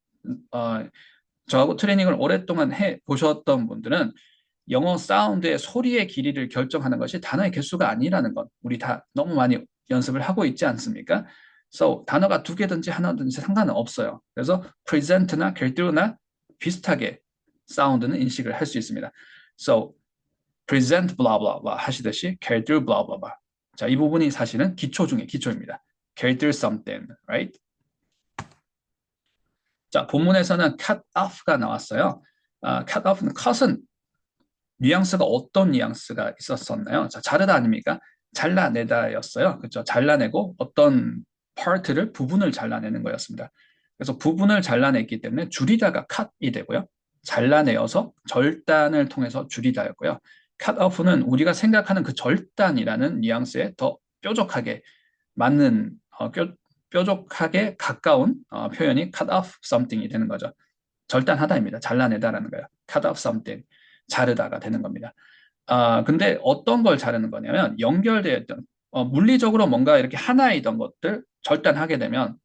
저하고 트레이닝을 오랫동안 해 보셨던 분들은 영어 사운드의 소리의 길이를 결정하는 것이 단어의 개수가 아니라는 것 우리 다 너무 많이 연습을 하고 있지 않습니까? So 단어가 두 개든지 하나든지 상관은 없어요. 그래서 present나 carry through나 비슷하게 사운드는 인식을 할 수 있습니다. So present blah blah blah 하시듯이 carry through blah blah blah. 자, 이 부분이 사실은 기초 중에 기초입니다. carry through something, right? 자, 본문에서는 cut off가 나왔어요. cut off는 cut은 뉘앙스가 어떤 뉘앙스가 있었었나요? 자, 자르다 아닙니까? 잘라내다였어요. 그렇죠? 잘라내고 어떤 파트를 부분을 잘라내는 거였습니다. 그래서 부분을 잘라냈기 때문에 줄이다가 cut이 되고요. 잘라내어서 절단을 통해서 줄이다였고요. cut off는 우리가 생각하는 그 절단이라는 뉘앙스에 더 뾰족하게 맞는 뾰족하게 가까운 표현이 cut off something이 되는 거죠. 절단하다입니다. 잘라내다라는 거예요. cut off something. 자르다가 되는 겁니다. 근데 어떤 걸 자르는 거냐면 연결되어 있던 물리적으로 뭔가 이렇게 하나이던 것들 절단하게 되면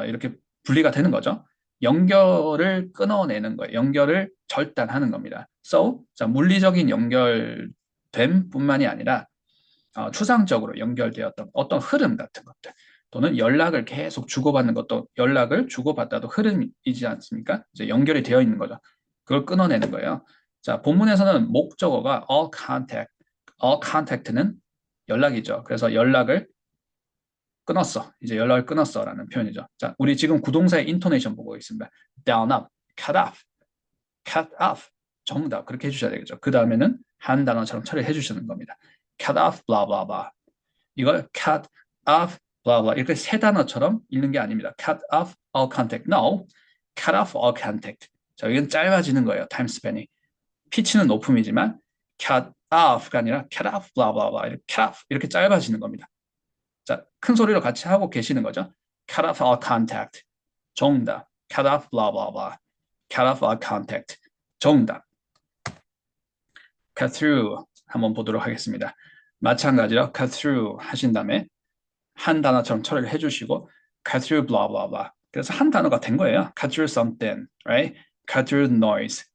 이렇게 분리가 되는 거죠. 연결을 끊어내는 거예요. 연결을 절단하는 겁니다. So, 자, 물리적인 연결됨 뿐만이 아니라 추상적으로 연결되었던 어떤 흐름 같은 것들 또는 연락을 계속 주고받는 것도 연락을 주고받아도 흐름이지 않습니까? 이제 연결이 되어 있는 거죠. 그걸 끊어내는 거예요. 자, 본문에서는 목적어가 all contact는 연락이죠. 그래서 연락을 끊었어. 이제 연락을 끊었어라는 표현이죠. 자, 우리 지금 구동사의 인토네이션 보고 있습니다. down up, cut off. 정답 그렇게 해주셔야 되겠죠. 그 다음에는 한 단어처럼 처리해 주시는 겁니다. cut off, blah blah blah. 이걸 cut off, blah blah 이렇게 세 단어처럼 읽는 게 아닙니다. cut off all contact. No, cut off all contact. 자, 이건 짧아지는 거예요. 타임 스팬이. 피치는 높음이지만 cut off가 아니라 cut off, blah blah blah. 이렇게 cut off 이렇게 짧아지는 겁니다. 자, 큰 소리로 같이 하고 계시는 거죠. cut off all contact. 정답. cut off, blah blah blah. cut off all contact. 정답. cut through 한번 보도록 하겠습니다. 마찬가지로 cut through 하신 다음에 한 단어처럼 처리를 해주시고 cut through blah blah blah. 그래서 한 단어가 된 거예요. cut through something, right? cut through noise.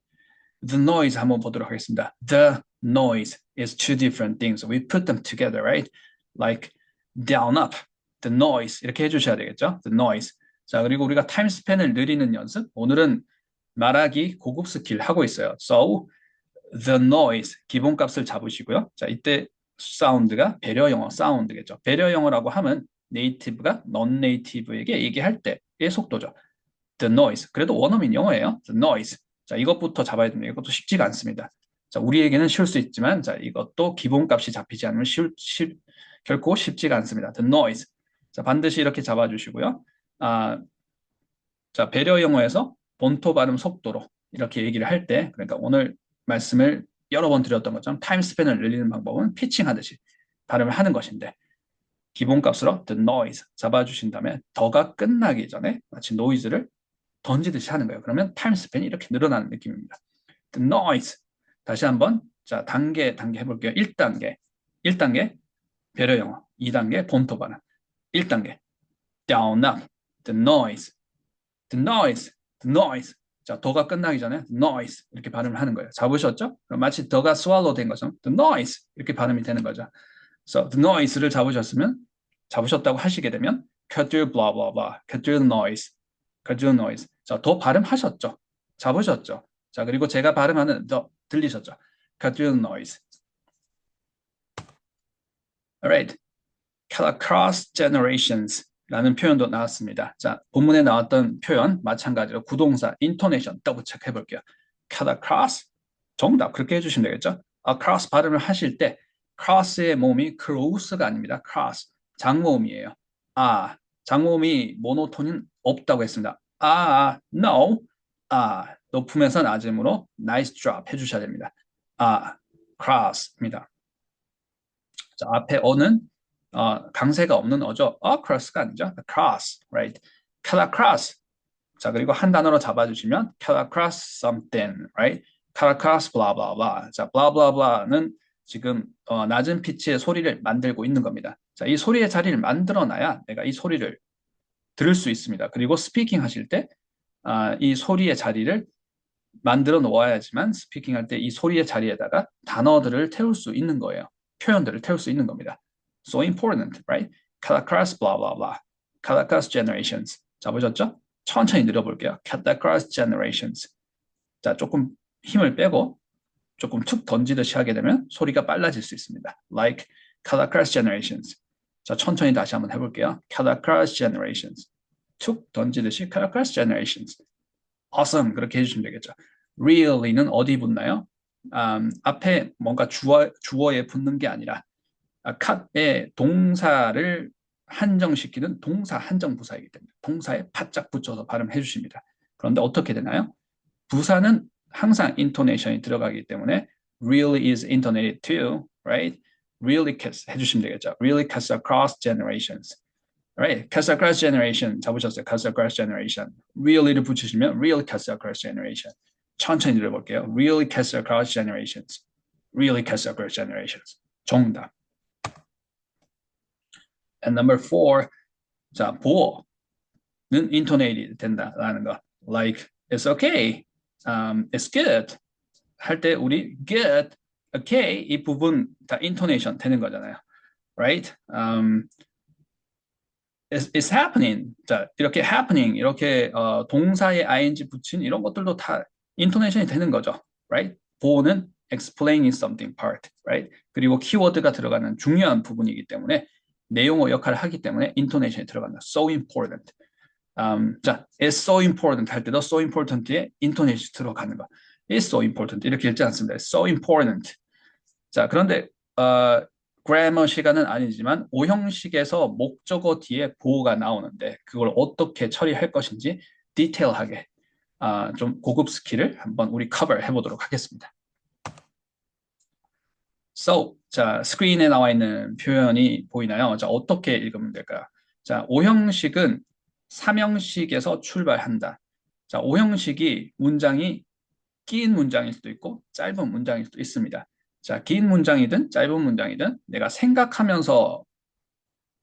The noise 한번 보도록 하겠습니다. The noise is two different things. We put them together, right? Like down up, the noise 이렇게 해주셔야 되겠죠? The noise. 자, 그리고 우리가 타임 스팬을 느리는 연습. 오늘은 말하기 고급 스킬 하고 있어요. So the noise 기본값을 잡으시고요. 자, 이때 사운드가 배려 영어 사운드겠죠. 배려 영어라고 하면 네이티브가 non 네이티브에게 얘기할 때의 속도죠. The noise. 그래도 원어민 영어예요. The noise. 자, 이것부터 잡아야 됩니다. 이것도 쉽지가 않습니다. 자, 우리에게는 쉬울 수 있지만 자, 이것도 기본값이 잡히지 않으면 결코 쉽지가 않습니다. The noise. 자, 반드시 이렇게 잡아주시고요. 자, 배려 영어에서 본토 발음 속도로 이렇게 얘기를 할 때, 그러니까 오늘 말씀을 여러 번 드렸던 것처럼 타임 스팬을 늘리는 방법은 피칭하듯이 발음을 하는 것인데 기본값으로 the noise 잡아주신 다음에 더가 끝나기 전에 마치 노이즈를 던지듯이 하는 거예요. 그러면 타임 스팬이 이렇게 늘어나는 느낌입니다. The noise. 다시 한번 자 단계 해볼게요. 1단계 배려 영어. 2단계 본토 발음. 1단계 down up the noise. 자, 더가 끝나기 전에 noise 이렇게 발음을 하는 거예요. 잡으셨죠? 그럼 마치 더가 swallow 된 것처럼 the noise 이렇게 발음이 되는 거죠. So the noise를 잡으셨다고 하시게 되면 cut through blah blah blah, cut through the noise. 자, 더 발음하셨죠? 잡으셨죠? 자, 그리고 제가 발음하는 the 들리셨죠? cut through the noise. Alright, cut across generations. 라는 표현도 나왔습니다. 자, 본문에 나왔던 표현 마찬가지로 구동사, 인토네이션 더블 체크해 볼게요. cut across, 정답 그렇게 해주시면 되겠죠. across 발음을 하실 때 cross의 모음이 cross가 아닙니다. cross, 장모음이에요. 장모음이 모노톤은 없다고 했습니다. no. 높으면서 낮음으로 nice drop 해주셔야 됩니다. cross입니다. 자, 앞에 어는 강세가 없는 어죠. cross가 아니죠. cross, right? calacross. 자, 그리고 한 단어로 잡아주시면 calacross something, right? calacross blah blah blah. 자, blah blah blah는 지금 낮은 피치의 소리를 만들고 있는 겁니다. 자, 이 소리의 자리를 만들어놔야 내가 이 소리를 들을 수 있습니다. 그리고 스피킹 하실 때 이 소리의 자리를 만들어 놓아야지만 스피킹 할 때 이 소리의 자리에다가 단어들을 태울 수 있는 거예요. 표현들을 태울 수 있는 겁니다. So important, right? Calacross blah blah blah. Calacross generations. 자, 보셨죠? 천천히 늘어볼게요. Calacross generations. 자, 조금 힘을 빼고 조금 툭 던지듯이 하게 되면 소리가 빨라질 수 있습니다. Like Calacross generations. 자, 천천히 다시 한번 해볼게요. Calacross generations. 툭 던지듯이 Calacross generations. awesome 그렇게 해주시면 되겠죠. really는 어디 붙나요? 앞에 뭔가 주어에 붙는 게 아니라 cut에 동사를 한정시키는 동사 한정 부사이기 때문에 동사에 바짝 붙여서 발음해 주십니다. 그런데 어떻게 되나요? 부사는 항상 intonation이 들어가기 때문에 really is intonated too, right? really cuts 해주시면 되겠죠. really cuts across generations. Right, cuts across generation 잡으셨어요. cuts across generation. really를 붙이시면 really cuts across generation. 천천히 들어볼게요. really cuts across generations. really cuts across generations. 정답. And number 4, 자, 보어는 intonated 된다라는 거. Like, it's okay, it's good. 할 때 우리 good, okay 이 부분 다 intonation 되는 거잖아요. Right? It's happening. 자, 이렇게 happening, 이렇게 동사에 ing 붙인 이런 것들도 다 인토네이션이 되는 거죠. Right? 보호는 explaining something part. Right? 그리고 키워드가 들어가는 중요한 부분이기 때문에 내용어 역할을 하기 때문에 인토네이션이 들어간다. So important. 자, it's so important 할 때도 so important에 인토네이션 들어가는 거. It's so important 이렇게 읽지 않습니다. It's so important. 자, 그런데 grammar 시간은 아니지만 오형식에서 목적어 뒤에 보호가 나오는데 그걸 어떻게 처리할 것인지 디테일하게 좀 고급 스킬을 한번 우리 커버 해보도록 하겠습니다. So, 자, 스크린에 나와 있는 표현이 보이나요? 자, 어떻게 읽으면 될까요? 자, 오형식은 삼형식에서 출발한다. 자, 오형식이 문장이 긴 문장일 수도 있고 짧은 문장일 수도 있습니다. 자, 긴 문장이든 짧은 문장이든 내가 생각하면서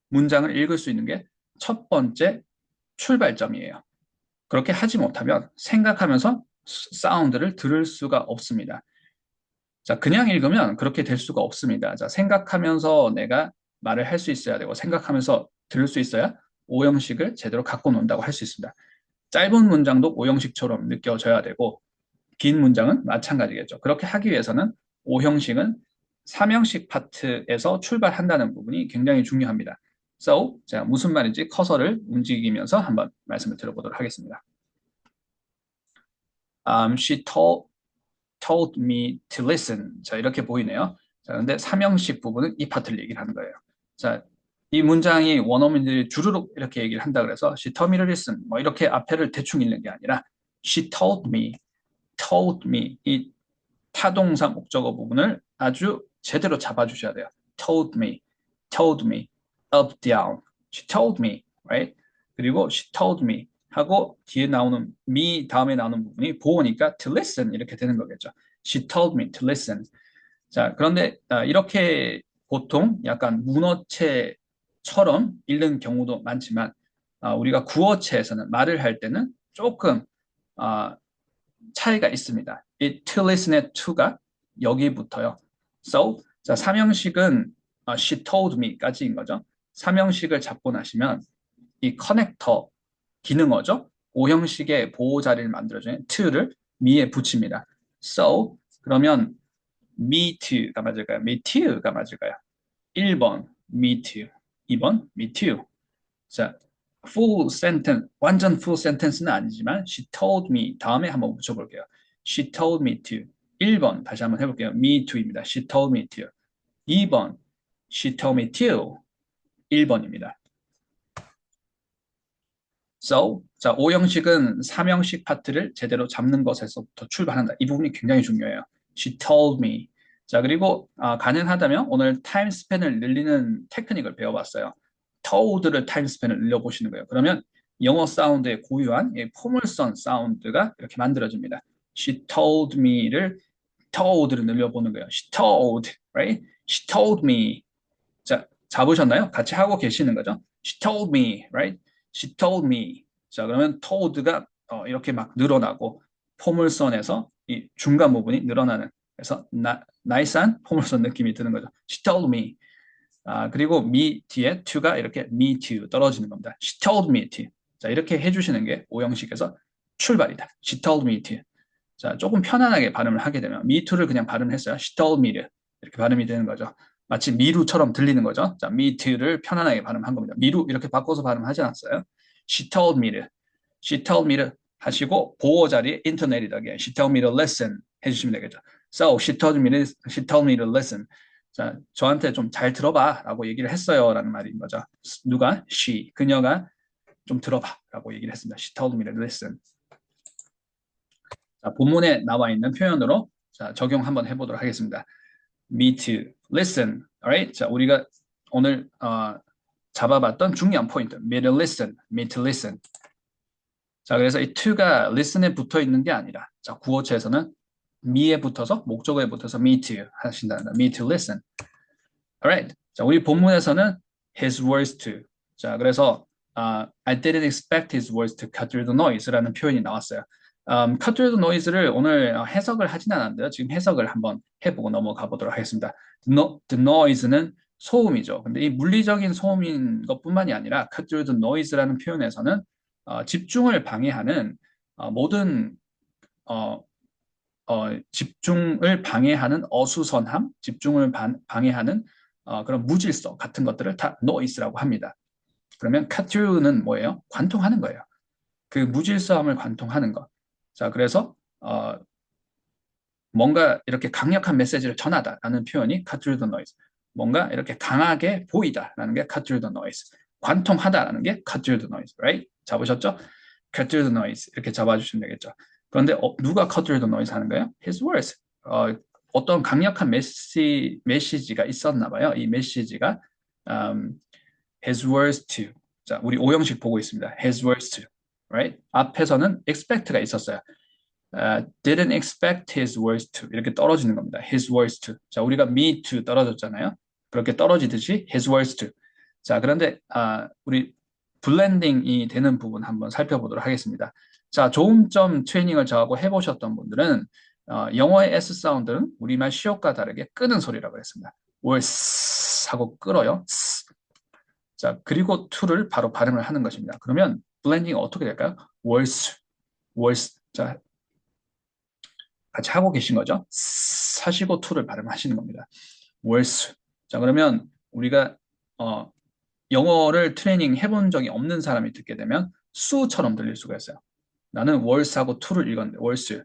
문장을 읽을 수 있는 게 첫 번째 출발점이에요. 그렇게 하지 못하면 생각하면서 사운드를 들을 수가 없습니다. 자, 그냥 읽으면 그렇게 될 수가 없습니다. 자, 생각하면서 내가 말을 할 수 있어야 되고 생각하면서 들을 수 있어야 오형식을 제대로 갖고 논다고 할 수 있습니다. 짧은 문장도 오형식처럼 느껴져야 되고 긴 문장은 마찬가지겠죠. 그렇게 하기 위해서는 오형식은 삼형식 파트에서 출발한다는 부분이 굉장히 중요합니다. So, 자, 무슨 말인지 커서를 움직이면서 한번 말씀을 드려보도록 하겠습니다. She told me to listen. 자, 이렇게 보이네요. 자, 근데 삼형식 부분은 이 파트를 얘기를 하는 거예요. 자, 이 문장이 원어민들이 주르륵 이렇게 얘기를 한다 그래서 she told me to listen. 뭐 이렇게 앞에를 대충 읽는 게 아니라 she told me 이 타동사 목적어 부분을 아주 제대로 잡아주셔야 돼요. told me, up, down. She told me, right? 그리고 she told me 하고 뒤에 나오는 me 다음에 나오는 부분이 보호니까 to listen 이렇게 되는 거겠죠. She told me to listen. 자, 그런데 이렇게 보통 약간 문어체처럼 읽는 경우도 많지만 우리가 구어체에서는 말을 할 때는 조금 차이가 있습니다. 이 to listen의 to가 여기부터요. So, 자, 삼형식은 she told me까지인 거죠. 삼형식을 잡고 나시면 이 커넥터 기능어죠. 오형식의 보호 자리를 만들어주는 to를 me에 붙입니다. So, 그러면 me too가 맞을까요? me too가 맞을까요? 1번 me too, 2번 me too. 자, full sentence, 완전 full sentence는 아니지만 she told me 다음에 한번 붙여볼게요. She told me to. 1번 다시 한번 해볼게요. me to입니다. She told me to. 2번 she told me to. 1번입니다. So, 자, 오형식은 삼형식 파트를 제대로 잡는 것에서부터 출발한다. 이 부분이 굉장히 중요해요. She told me. 자, 그리고 가능하다면 오늘 타임 스팬을 늘리는 테크닉을 배워봤어요. told를 타임 스팬을 늘려보시는 거예요. 그러면 영어 사운드의 고유한 이 포물선 사운드가 이렇게 만들어집니다. She told me를 told를 늘려보는 거예요. She told, right? She told me. 자, 잡으셨나요? 같이 하고 계시는 거죠? She told me, right? She told me. 자, 그러면 told가 이렇게 막 늘어나고 포물선에서 이 중간 부분이 늘어나는 그래서 나이스한 포물선 느낌이 드는 거죠. She told me. 그리고 me 뒤에 to가 이렇게 me to 떨어지는 겁니다. She told me to. 자, 이렇게 해주시는 게 오형식에서 출발이다. She told me to. 자, 조금 편안하게 발음을 하게 되면 me to를 그냥 발음했어요. She told me to. 이렇게 발음이 되는 거죠. 마치 미루처럼 들리는 거죠. 자, me to를 편안하게 발음한 겁니다. 미루 이렇게 바꿔서 발음하지 않았어요. She told me to. She told me to 하시고 보호 자리에 인터넷이다. She told me to listen 해주시면 되겠죠. So she told me to listen. 자, 저한테 좀 잘 들어봐라고 얘기를 했어요라는 말인 거죠. 누가? She. 그녀가 좀 들어봐라고 얘기를 했습니다. She told me to listen. 자, 본문에 나와 있는 표현으로 자, 적용 한번 해보도록 하겠습니다. Me to listen. Alright? 자, 우리가 오늘 잡아봤던 중요한 포인트. Me to listen. Me to listen. 자, 그래서 이 to가 listen에 붙어 있는 게 아니라 자, 구어체에서는 me에 붙어서 목적어에 붙어서 me to 하신다는 me to listen. Alright. 자, 우리 본문에서는 his words to. 자, 그래서 I didn't expect his words to cut through the noise라는 표현이 나왔어요. cut through the noise를 오늘 해석을 하진 않았는데요. 지금 해석을 한번 해보고 넘어가 보도록 하겠습니다. The noise는 소음이죠. 근데 이 물리적인 소음인 것뿐만이 아니라 cut through the noise라는 표현에서는 집중을 방해하는 모든 집중을 방해하는 어수선함, 집중을 방해하는 그런 무질서 같은 것들을 다 noise라고 합니다. 그러면 cut through는 뭐예요? 관통하는 거예요. 그 무질서함을 관통하는 것. 자, 그래서 뭔가 이렇게 강력한 메시지를 전하다라는 표현이 cut through the noise. 뭔가 이렇게 강하게 보이다라는 게 cut through the noise. 관통하다라는 게 cut through the noise, right? 잡으셨죠? cut through the noise 이렇게 잡아주시면 되겠죠. 그런데 누가 cut through the noise 하는 거예요? His words. 어떤 강력한 메시지가 있었나 봐요. 이 메시지가 his words to. 자, 우리 오형식 보고 있습니다. his words to. Right? 앞에서는 expect가 있었어요. didn't expect his words to 이렇게 떨어지는 겁니다. his words to. 자, 우리가 me to 떨어졌잖아요. 그렇게 떨어지듯이 his words to. 자, 그런데 우리 블렌딩이 되는 부분 한번 살펴보도록 하겠습니다. 자, 조음점 트레이닝을 저하고 해보셨던 분들은 영어의 S 사운드는 우리말 시옷과 다르게 끄는 소리라고 했습니다. words 하고 끌어요. 자, 그리고 to를 바로 발음을 하는 것입니다. 그러면 블렌딩이 어떻게 될까요? words, words. 자, 같이 하고 계신 거죠? 사시고 to를 발음하시는 겁니다. words. 자, 그러면 우리가 영어를 트레이닝 해본 적이 없는 사람이 듣게 되면 수처럼 들릴 수가 있어요. 나는 words하고 to를 읽었는데 words.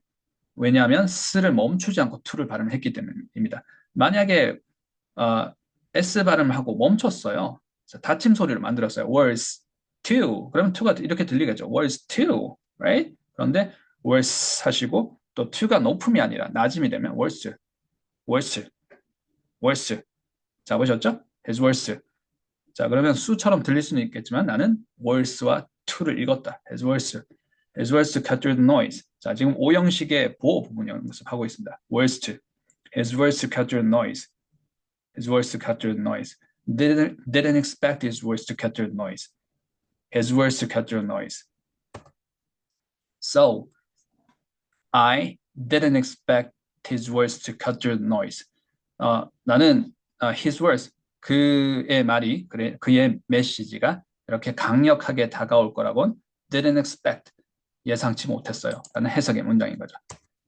왜냐하면 s를 멈추지 않고 to를 발음을 했기 때문입니다. 만약에 s 발음하고 멈췄어요. 자, 닫힘 소리를 만들었어요. words to. 그러면 to가 이렇게 들리겠죠. words to. right? 그런데 words 하시고 또 to가 높음이 아니라 낮음이 되면 words, words, words. 잡으셨죠? his words. 자, 그러면 수처럼 들릴 수는 있겠지만 나는 words와 to를 읽었다. his words. his words to cut through the noise. 자, 지금 오형식의 보호 부분 연습하고 있습니다. words to. his words to cut through the noise. his words to cut through the noise. Didn't expect his words to cut through the noise. his words to cut through the noise. So, I didn't expect his words to cut through the noise. 나는 his words, 그의 말이, 그의 메시지가 이렇게 강력하게 다가올 거라고는 didn't expect, 예상치 못했어요. 라는 해석의 문장인 거죠.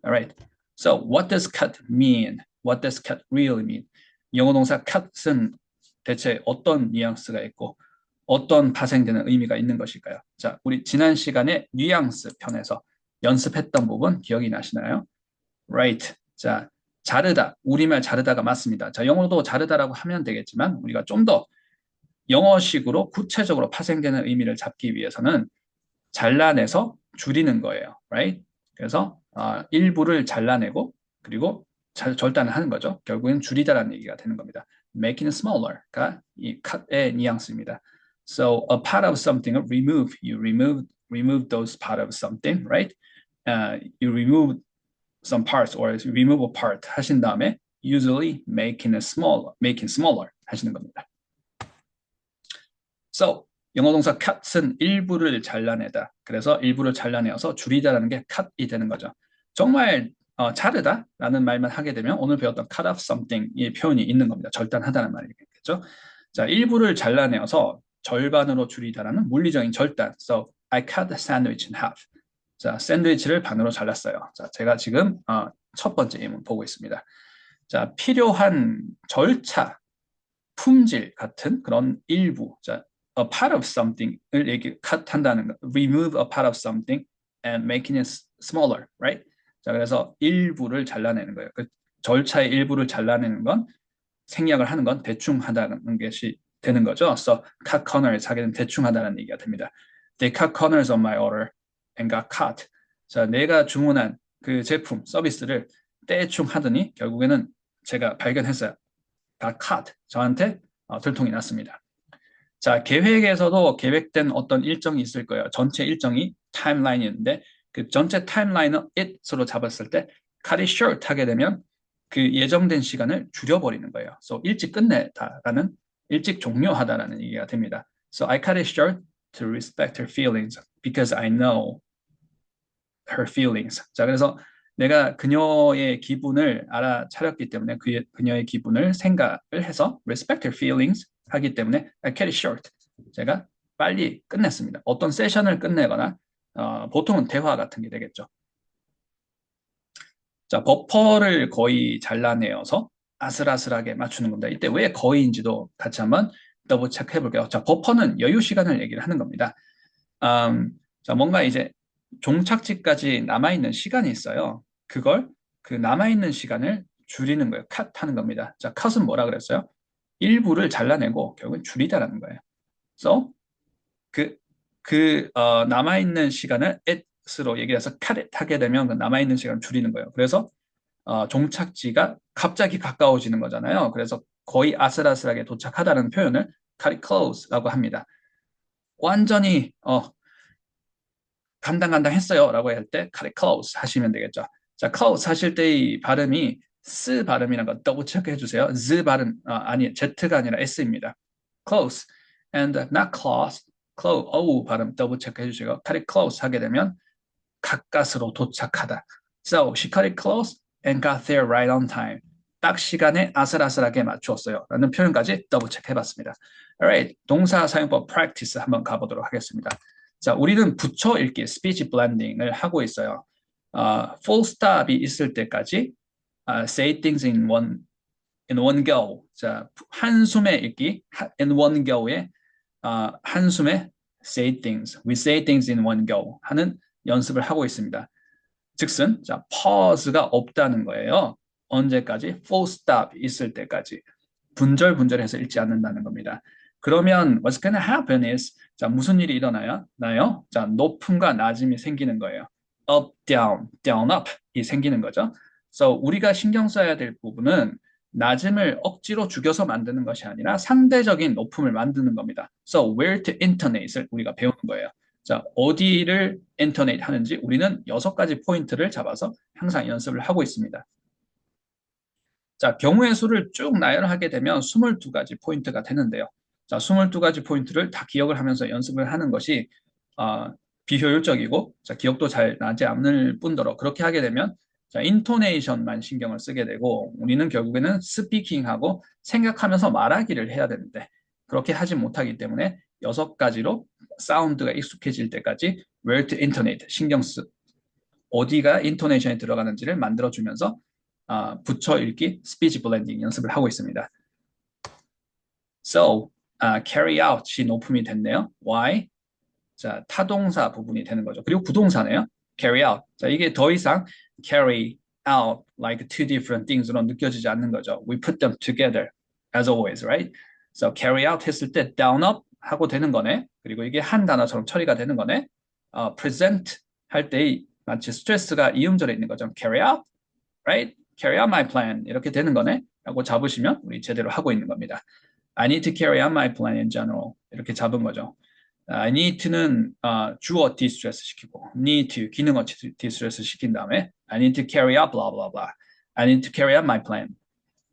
Alright. So, what does cut mean? What does cut really mean? 영어 동사 cut은 대체 어떤 뉘앙스가 있고 어떤 파생되는 의미가 있는 것일까요? 자, 우리 지난 시간에 뉘앙스 편에서 연습했던 부분 기억이 나시나요? Right. 자, 자르다. 우리말 자르다가 맞습니다. 자, 영어도 자르다라고 하면 되겠지만 우리가 좀 더 영어식으로 구체적으로 파생되는 의미를 잡기 위해서는 잘라내서 줄이는 거예요. Right? 그래서 일부를 잘라내고 그리고 절단을 하는 거죠. 결국엔 줄이다라는 얘기가 되는 겁니다. Making it smaller가 이 cut의 뉘앙스입니다. So a part of something, remove, you remove those part of something, right? You remove some parts or remove a part 하신 다음에 usually making smaller 하시는 겁니다. So 영어 동사 cut은 일부를 잘라내다. 그래서 일부를 잘라내어서 줄이다라는 게 cut이 되는 거죠. 정말 자르다라는 말만 하게 되면 오늘 배웠던 cut off something 이 표현이 있는 겁니다. 절단하다는 말이겠죠. 자, 일부를 잘라내어서 절반으로 줄이다라는 물리적인 절단. So I cut the sandwich in half. 자, 샌드위치를 반으로 잘랐어요. 자, 제가 지금 첫 번째 예문 보고 있습니다. 자, 필요한 절차, 품질 같은 그런 일부. 자, a part of something을 cut 한다는 거. remove a part of something and making it smaller, right? 자, 그래서 일부를 잘라내는 거예요. 그 절차의 일부를 잘라내는 건 생략을 하는 건 대충 하다는 것이 되는 거죠. So cut corners 하게 되면 대충 하다는 얘기가 됩니다. They cut corners on my order and got caught. 자, 내가 주문한 그 제품, 서비스를 대충 하더니 결국에는 제가 발견했어요. got caught. 저한테 들통이 났습니다. 자, 계획에서도 계획된 어떤 일정이 있을 거예요. 전체 일정이 타임라인이었는데 그 전체 타임라인을 it으로 잡았을 때 cut it short 하게 되면 그 예정된 시간을 줄여버리는 거예요. So 일찍 끝내다라는 일찍 종료하다라는 얘기가 됩니다. So I cut it short to respect her feelings because I know her feelings. 자, 그래서 내가 그녀의 기분을 알아차렸기 때문에 그녀의 기분을 생각을 해서 respect her feelings 하기 때문에 I cut it short. 제가 빨리 끝냈습니다. 어떤 세션을 끝내거나 보통은 대화 같은 게 되겠죠. 자, 버퍼를 거의 잘라내어서 아슬아슬하게 맞추는 겁니다. 이때 왜 거의인지도 같이 한번 더블 체크해 볼게요. 자, 버퍼는 여유 시간을 얘기를 하는 겁니다. 자, 뭔가 이제 종착지까지 남아있는 시간이 있어요. 그걸 그 남아있는 시간을 줄이는 거예요. cut 하는 겁니다. 자, cut은 뭐라 그랬어요? 일부를 잘라내고 결국은 줄이다라는 거예요. So, 남아있는 시간을 it으로 얘기해서 cut it 하게 되면 그 남아있는 시간을 줄이는 거예요. 그래서 종착지가 갑자기 가까워지는 거잖아요. 그래서 거의 아슬아슬하게 도착하다는 표현을 cut it close라고 합니다. 완전히 간당간당했어요 라고 할 때 cut it close 하시면 되겠죠. 자, close 하실 때의 발음이 S 발음이라는 거 더블 체크해 주세요. Z 발음 아니 Z가 아니라 S입니다. close and not close, close O 발음 더블 체크해 주시고 cut it close 하게 되면 가까스로 도착하다. So she cut it close and got there right on time. 딱 시간에 아슬아슬하게 맞추었어요 라는 표현까지 더블 체크해 봤습니다. Alright, 동사 사용법 practice 한번 가보도록 하겠습니다. 자, 우리는 붙여 읽기, speech blending을 하고 있어요. full stop이 있을 때까지 say things in one go. 자, 한숨에 읽기, in one go에 한숨에 say things, we say things in one go 하는 연습을 하고 있습니다. 즉슨, 자, pause가 없다는 거예요. 언제까지? full stop 있을 때까지. 분절분절해서 읽지 않는다는 겁니다. 그러면 what's going to happen is 자, 무슨 일이 일어나요? 자, 높음과 낮음이 생기는 거예요. up, down, down, up 이 생기는 거죠. So 우리가 신경 써야 될 부분은 낮음을 억지로 죽여서 만드는 것이 아니라 상대적인 높음을 만드는 겁니다. So where to intonate을 우리가 배우는 거예요. 자, 어디를 intonate 하는지 우리는 6가지 포인트를 잡아서 항상 연습을 하고 있습니다. 자, 경우의 수를 쭉 나열하게 되면 22가지 포인트가 되는데요. 자, 22가지 포인트를 다 기억을 하면서 연습을 하는 것이 비효율적이고 자, 기억도 잘 나지 않을 뿐더러 그렇게 하게 되면 자, 인토네이션만 신경을 쓰게 되고 우리는 결국에는 스피킹하고 생각하면서 말하기를 해야 되는데 그렇게 하지 못하기 때문에 6가지로 사운드가 익숙해질 때까지 where to intonate 어디가 인토네이션에 들어가는지를 만들어주면서 붙여 읽기, 스피치 블렌딩 연습을 하고 있습니다. So, carry out이 높음이 됐네요. Why? 자, 타동사 부분이 되는 거죠. 그리고 부동사네요. carry out. 자, 이게 더 이상 carry out like two different things로 느껴지지 않는 거죠. We put them together as always, right? So carry out 했을 때 down up 하고 되는 거네. 그리고 이게 한 단어처럼 처리가 되는 거네. present 할 때 마치 스트레스가 이음절에 있는 거죠. carry out, right? carry out my plan 이렇게 되는 거네 라고 잡으시면 우리 제대로 하고 있는 겁니다. I need to carry out my plan in general 이렇게 잡은 거죠. I need to는 주어 디스트레스 시키고 need to 기능어 디스트레스 시킨 다음에 I need to carry out blah blah blah. I need to carry out my plan.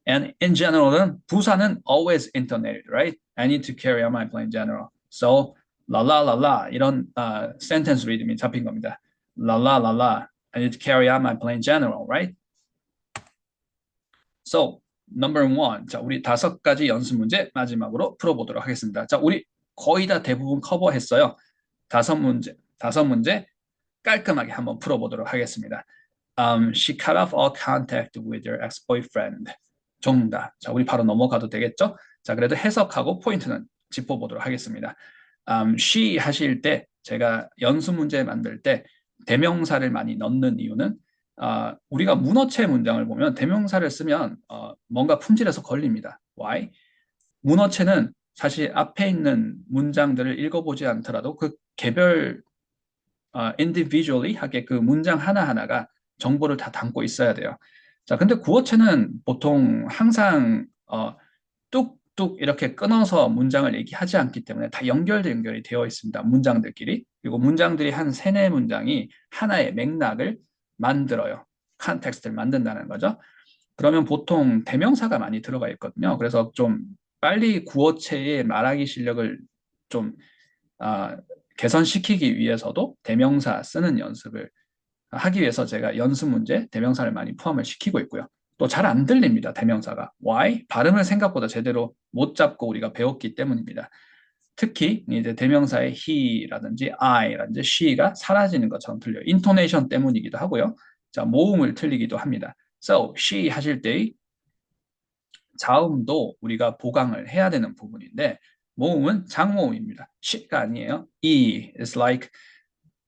And in general은 부사는 always intonated, right? I need to carry out my plan in general. So la la la la 이런 sentence 리듬이 잡힌 겁니다. La la la la. I need to carry out my plan in general, right? So number one. 자, 우리 5가지 연습 문제 마지막으로 풀어보도록 하겠습니다. 자, 우리 거의 다 대부분 커버했어요. 5문제 깔끔하게 한번 풀어보도록 하겠습니다. She cut off all contact with her ex-boyfriend. 정답. 자, 우리 바로 넘어가도 되겠죠? 자, 그래도 해석하고 포인트는 짚어보도록 하겠습니다. she 하실 때 제가 연습 문제 만들 때 대명사를 많이 넣는 이유는 우리가 문어체 문장을 보면 대명사를 쓰면 뭔가 품질에서 걸립니다. Why? 문어체는 사실 앞에 있는 문장들을 읽어보지 않더라도 그 개별 individually 하게 그 문장 하나하나가 정보를 다 담고 있어야 돼요. 자, 근데 구어체는 보통 항상 뚝뚝 이렇게 끊어서 문장을 얘기하지 않기 때문에 다 연결이 되어 있습니다. 문장들끼리. 그리고 문장들이 한 3-4문장이 하나의 맥락을 만들어요. 컨텍스트를 만든다는 거죠. 그러면 보통 대명사가 많이 들어가 있거든요. 그래서 좀 빨리 구어체의 말하기 실력을 좀 개선시키기 위해서도 대명사 쓰는 연습을 하기 위해서 제가 연습 문제 대명사를 많이 포함을 시키고 있고요. 또 잘 안 들립니다. 대명사가. Why? 발음을 생각보다 제대로 못 잡고 우리가 배웠기 때문입니다. 특히 이제 대명사의 he라든지 I라든지 she가 사라지는 것처럼 들려요. 인토네이션 때문이기도 하고요. 자, 모음을 틀리기도 합니다. So, she 하실 때의 자음도 우리가 보강을 해야 되는 부분인데 모음은 장모음입니다. she가 아니에요. E is like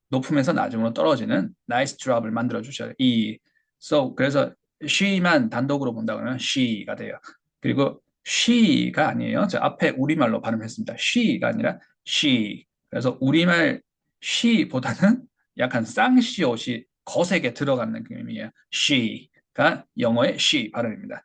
높음에서 낮음으로 떨어지는 nice drop을 만들어 주셔야 돼요. So 그래서 she만 단독으로 본다 그러면 she가 돼요. 그리고 she가 아니에요. 저 앞에 우리말로 발음했습니다. she가 아니라 she. 그래서 우리말 she보다는 약간 쌍시옷이 거세게 들어가는 느낌이에요. she가 영어의 she 발음입니다.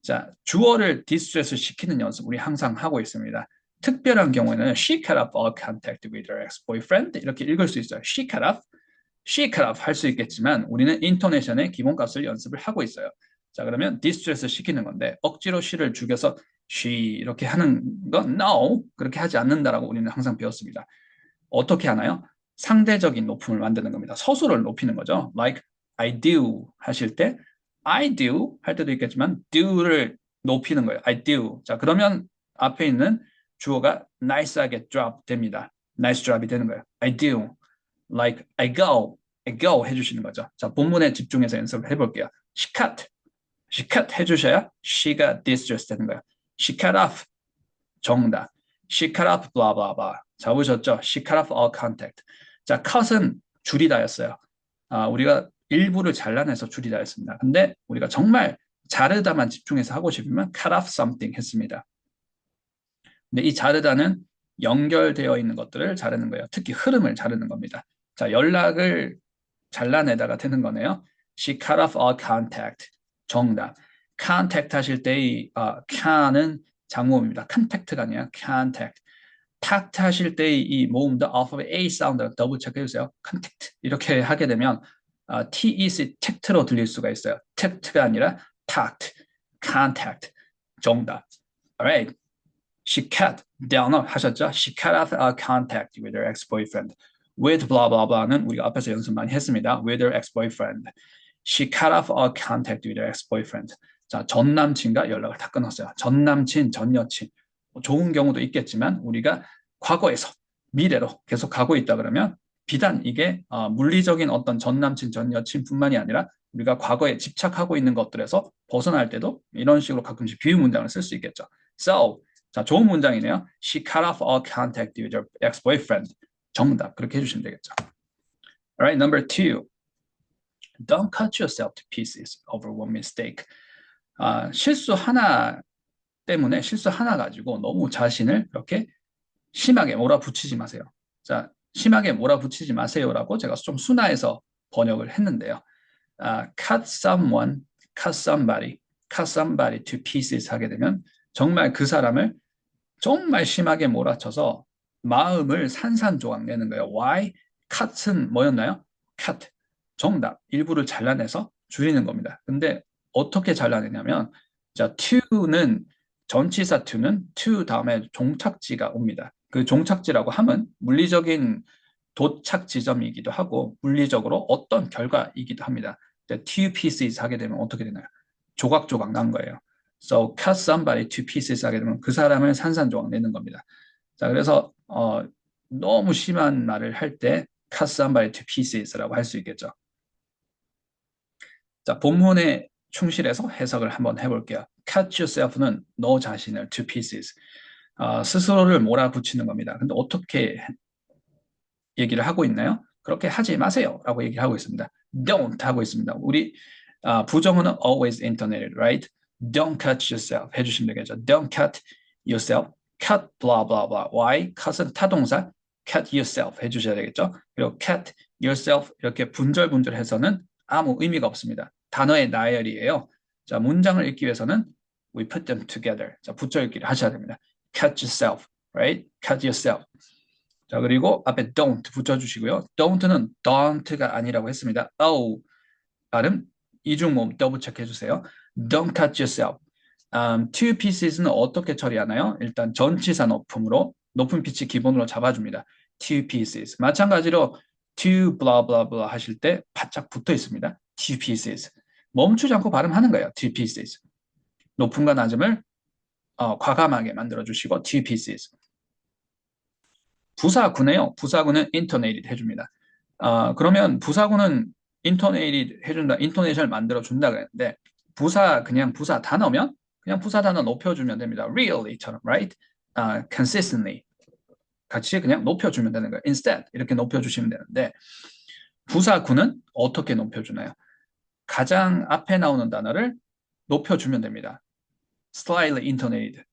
자, 주어를 디스트레스 시키는 연습 우리 항상 하고 있습니다. 특별한 경우에는 she cut off all contact with her ex-boyfriend 이렇게 읽을 수 있어요. she cut off 할 수 있겠지만 우리는 인토네이션의 기본값을 연습을 하고 있어요. 자, 그러면 디스트레스 시키는 건데 억지로 she를 죽여서 she 이렇게 하는 건 no 그렇게 하지 않는다라고 우리는 항상 배웠습니다. 어떻게 하나요? 상대적인 높음을 만드는 겁니다. 서술을 높이는 거죠. like I do 하실 때 I do 할 때도 있겠지만 do를 높이는 거예요. I do. 자, 그러면 앞에 있는 주어가 nice하게 drop 됩니다. nice drop이 되는 거예요. I do. Like I go 해주시는 거죠. 자, 본문에 집중해서 연습을 해볼게요. she cut 해주셔야 she가 distressed 되는 거예요. she cut off 정답. she cut off blah blah blah. 잡으셨죠? she cut off all contact. 자, cut은 줄이다였어요. 우리가 일부를 잘라내서 줄이다였습니다. 근데 우리가 정말 자르다만 집중해서 하고 싶으면 cut off something 했습니다. 근데 이 자르다는 연결되어 있는 것들을 자르는 거예요. 특히 흐름을 자르는 겁니다. 자, 연락을 잘라내다가 되는 거네요. She cut off all contact. 정답. contact 하실 때의 can은 장모음입니다. contact가 아니라 contact. tact 하실 때의 이 모음도 alphabet A 사운드 더블 체크해주세요. contact 이렇게 하게 되면 TEC tact로 들릴 수가 있어요. tact가 아니라 tact, contact. 정답. Alright. She cut down 하셨죠? She cut off contact with her ex-boyfriend. With blah blah blah는 우리가 앞에서 연습 많이 했습니다. With her ex-boyfriend. She cut off all contact with her ex-boyfriend. 자, 전 남친과 연락을 다 끊었어요. 전 남친, 전 여친. 좋은 경우도 있겠지만 우리가 과거에서 미래로 계속 가고 있다 그러면 비단 이게 물리적인 어떤 전 남친, 전 여친뿐만이 아니라 우리가 과거에 집착하고 있는 것들에서 벗어날 때도 이런 식으로 가끔씩 비유 문장을 쓸 수 있겠죠. So 자, 좋은 문장이네요. She cut off all contact with her ex-boyfriend. 정답. 그렇게 해주시면 되겠죠. Alright, number 2. Don't cut yourself to pieces over one mistake. 실수 하나 때문에 실수 하나 가지고 너무 자신을 그렇게 심하게 몰아붙이지 마세요. 자, 심하게 몰아붙이지 마세요라고 제가 좀 순화해서 번역을 했는데요. cut someone, cut somebody, cut somebody to pieces 하게 되면 정말 그 사람을 정말 심하게 몰아쳐서 마음을 산산조각 내는 거예요. Why? cut은 뭐였나요? cut. 정답. 일부를 잘라내서 줄이는 겁니다. 근데 어떻게 잘라내냐면 자, to는 전치사 to는 to 다음에 종착지가 옵니다. 그 종착지라고 하면 물리적인 도착 지점이기도 하고 물리적으로 어떤 결과이기도 합니다. two pieces 하게 되면 어떻게 되나요? 조각조각 난 거예요. So cut somebody to pieces 하게 되면 그 사람을 산산조각 내는 겁니다. 자, 그래서 너무 심한 말을 할 때 cut somebody to pieces라고 할 수 있겠죠. 자, 본문에 충실해서 해석을 한번 해볼게요. cut yourself는 너 자신을 to pieces. 스스로를 몰아붙이는 겁니다. 근데 어떻게 얘기를 하고 있나요? 그렇게 하지 마세요 라고 얘기를 하고 있습니다. Don't 하고 있습니다. 우리 부정어는 always intonated, right? Don't cut yourself 해주시면 되겠죠. Don't cut yourself. cut blah blah blah. Why? cut은 타동사. cut yourself 해주셔야 되겠죠. 그리고 cut yourself 이렇게 분절분절해서는 아무 의미가 없습니다. 단어의 나열이에요. 자, 문장을 읽기 위해서는 we put them together. 자, 붙여 읽기를 하셔야 됩니다. cut yourself, right? cut yourself. 자, 그리고 앞에 don't 붙여주시고요. don't는 don't가 아니라고 했습니다. oh, 발음 이중모음 더블 체크해주세요. Don't cut yourself. two pieces는 어떻게 처리하나요? 일단 전치사 높음으로 높은 피치 기본으로 잡아줍니다. two pieces. 마찬가지로 to blah blah blah 하실 때 바짝 붙어 있습니다. two pieces. 멈추지 않고 발음하는 거예요. two pieces. 높음과 낮음을 과감하게 만들어주시고 two pieces. 부사구네요. 부사구는 intonated 해줍니다. 그러면 부사구는 intonated 해준다, intonation을 만들어준다 그랬는데 그냥 부사 단어면 그냥 부사 단어 높여주면 됩니다. really처럼, right? consistently 같이 그냥 높여주면 되는 거예요. instead 이렇게 높여주시면 되는데 부사구는 어떻게 높여주나요? 가장 앞에 나오는 단어를 높여주면 됩니다. slightly intonated.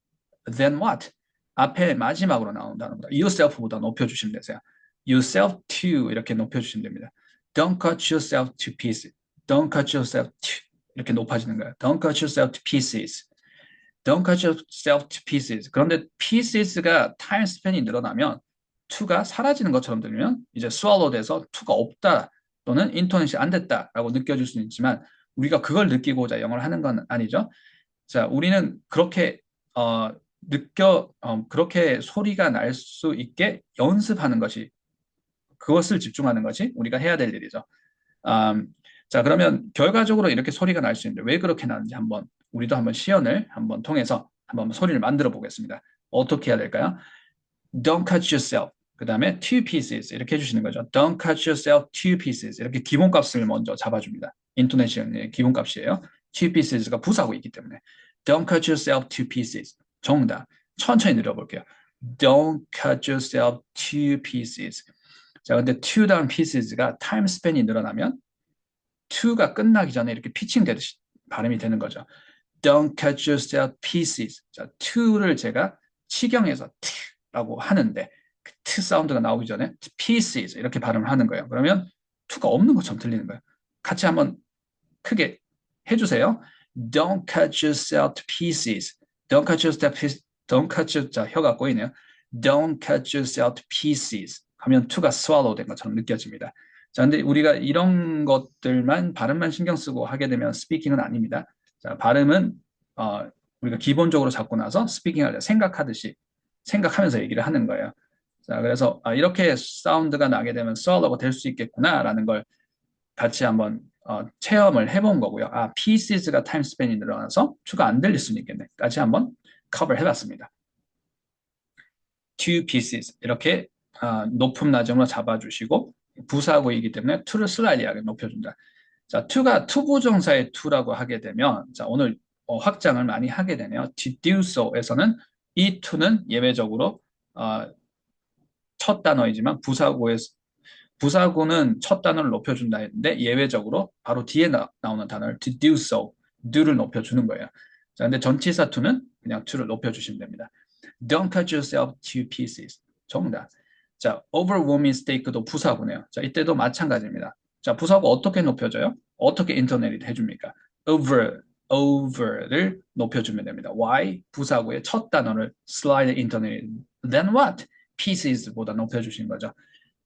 Then what? 앞에 마지막으로 나오는 단어보다 yourself보다 높여주시면 되세요. yourself to 이렇게 높여주시면 됩니다. Don't cut yourself to pieces. Don't cut yourself to 이렇게 높아지는 거예요. Don't cut yourself to pieces. Don't cut yourself to pieces. 그런데 pieces가 time span이 늘어나면 to가 사라지는 것처럼 들리면 이제 swallow 돼서 to가 없다 또는 intonation이 안 됐다라고 느껴질 수는 있지만 우리가 그걸 느끼고자 영어를 하는 건 아니죠. 자, 우리는 그렇게 그렇게 소리가 날 수 있게 연습하는 것이, 그것을 집중하는 것이 우리가 해야 될 일이죠. 자, 그러면 결과적으로 이렇게 소리가 날 수 있는데 왜 그렇게 나는지 우리도 한번 시연을 한번 통해서 한번 소리를 만들어 보겠습니다. 어떻게 해야 될까요? Don't cut yourself. 그 다음에 two pieces 이렇게 해주시는 거죠. Don't cut yourself two pieces 이렇게 기본값을 먼저 잡아줍니다. 인토네이션의 기본값이에요. two pieces가 부사고 있기 때문에 Don't cut yourself two pieces. 정답. 천천히 늘어볼게요. Don't cut yourself two pieces. 자, 근데 two 다음 pieces가 타임 스팬이 늘어나면 to가 끝나기 전에 이렇게 피칭 되듯이 발음이 되는 거죠. Don't cut yourself pieces. 자, to를 제가 치경해서 t라고 하는데 그 t 사운드가 나오기 전에 pieces 이렇게 발음을 하는 거예요. 그러면 to가 없는 것처럼 들리는 거예요. 같이 한번 크게 해주세요. Don't cut yourself to pieces. Don't cut yourself to pieces. Don't cut your, 자, 혀가 꼬이네요. Don't cut yourself to pieces. 하면 to가 swallow 된 것처럼 느껴집니다. 자, 근데 우리가 이런 것들만 발음만 신경 쓰고 하게 되면 스피킹은 아닙니다. 자, 발음은 우리가 기본적으로 잡고 나서 스피킹할 때 생각하듯이 생각하면서 얘기를 하는 거예요. 자, 그래서 이렇게 사운드가 나게 되면 swallow가 될 수 있겠구나라는 걸 같이 한번 체험을 해본 거고요. pieces가 타임 스팬이 늘어나서 추가 안 들릴 수는 있겠네. 까지 한번 커버 해봤습니다. two pieces 이렇게 높음 낮음으로 잡아주시고 부사구이기 때문에 to를 슬라이드하게 높여준다. 자, to가 투부정사의 to라고 하게 되면 자, 오늘 확장을 많이 하게 되네요. deduce에서는 이 to는 예외적으로 첫 단어이지만 부사구는 첫 단어를 높여준다 했는데 예외적으로 바로 뒤에 나오는 단어를 deduce, do를 높여주는 거예요. 자, 근데 전치사 to는 그냥 to를 높여주시면 됩니다. Don't cut yourself to pieces. 정답. 자, overwhelming stake도 부사구네요. 자, 이때도 마찬가지입니다. 자, 부사구 어떻게 높여줘요? 어떻게 인터넷이 해줍니까? over를 높여주면 됩니다. why? 부사구의 첫 단어를 slide 인터넷. then what? pieces보다 높여주신 거죠.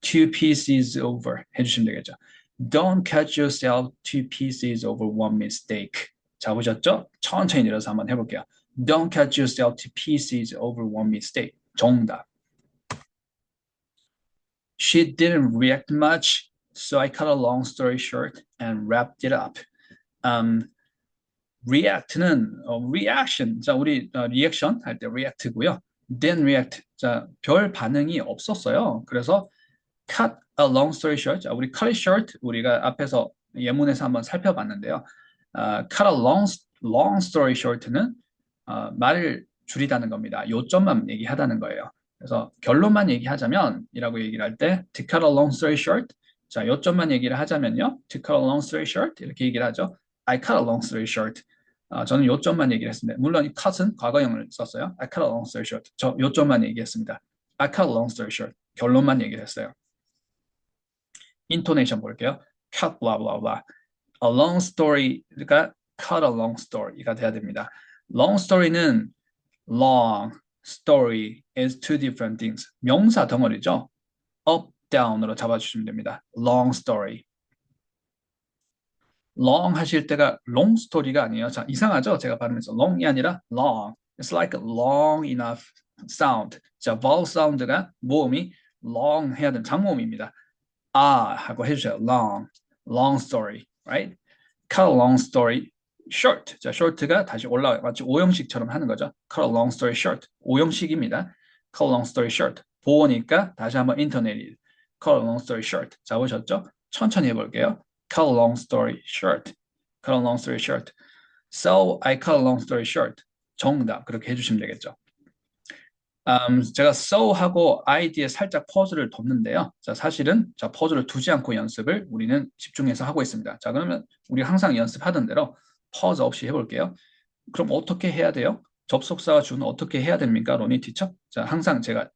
two pieces over 해주시면 되겠죠. Don't cut yourself to pieces over one mistake. 잡으셨죠? 천천히 내려서 한번 해볼게요. Don't cut yourself to pieces over one mistake. 정답. She didn't react much, so I cut a long story short and wrapped it up. react는 reaction. 자, 우리 리액션 할 때 react고요. didn't react. 자, 별 반응이 없었어요. 그래서 cut a long story short. 자, 우리 cut it short 우리가 앞에서 예문에서 한번 살펴봤는데요. cut a long story short는 말을 줄이다는 겁니다. 요점만 얘기하다는 거예요. 그래서 결론만 얘기하자면 이라고 얘기를 할 때 to cut a long story short. 자, 요점만 얘기를 하자면요. to cut a long story short 이렇게 얘기를 하죠. I cut a long story short. 저는 요점만 얘기를 했습니다. 물론 이 cut은 과거형을 썼어요. I cut a long story short. 저 요점만 얘기했습니다. I cut a long story short. 결론만 얘기를 했어요. 인토네이션 볼게요. cut blah blah blah. A long story가 cut a long story가 돼야 됩니다. long story는 long story is two different things. 명사 덩어리죠. up down으로 잡아주시면 됩니다. long story. long 하실 때가 long story가 아니에요. 자, 이상하죠? 제가 발음해서 long이 아니라 long. It's like a long enough sound. 자, vowel 사운드가 모음이 long 해야 되는 장모음입니다. 하고 해주세요. long story, right? cut a long story short. 자, short가 다시 올라와요. 마치 오형식처럼 하는 거죠. cut a long story short. 오형식입니다. cut a long story short. 보니까 다시 한번 인터넷 cut a long story short. 잡으셨죠? 천천히 해볼게요. cut a long story short. cut a long story short. So I cut a long story short. 정답. 그렇게 해주시면 되겠죠. 제가 so 하고 I 뒤에 살짝 퍼즐을 뒀는데요. 자, 사실은 자, 퍼즐을 두지 않고 연습을 우리는 집중해서 하고 있습니다. 자, 그러면 우리 항상 연습하던 대로 퍼즈 없이 해볼게요. 그럼 어떻게 해야 돼요? 접속사와 주어는 어떻게 해야 됩니까? 로니 티처? 자, 항상 제가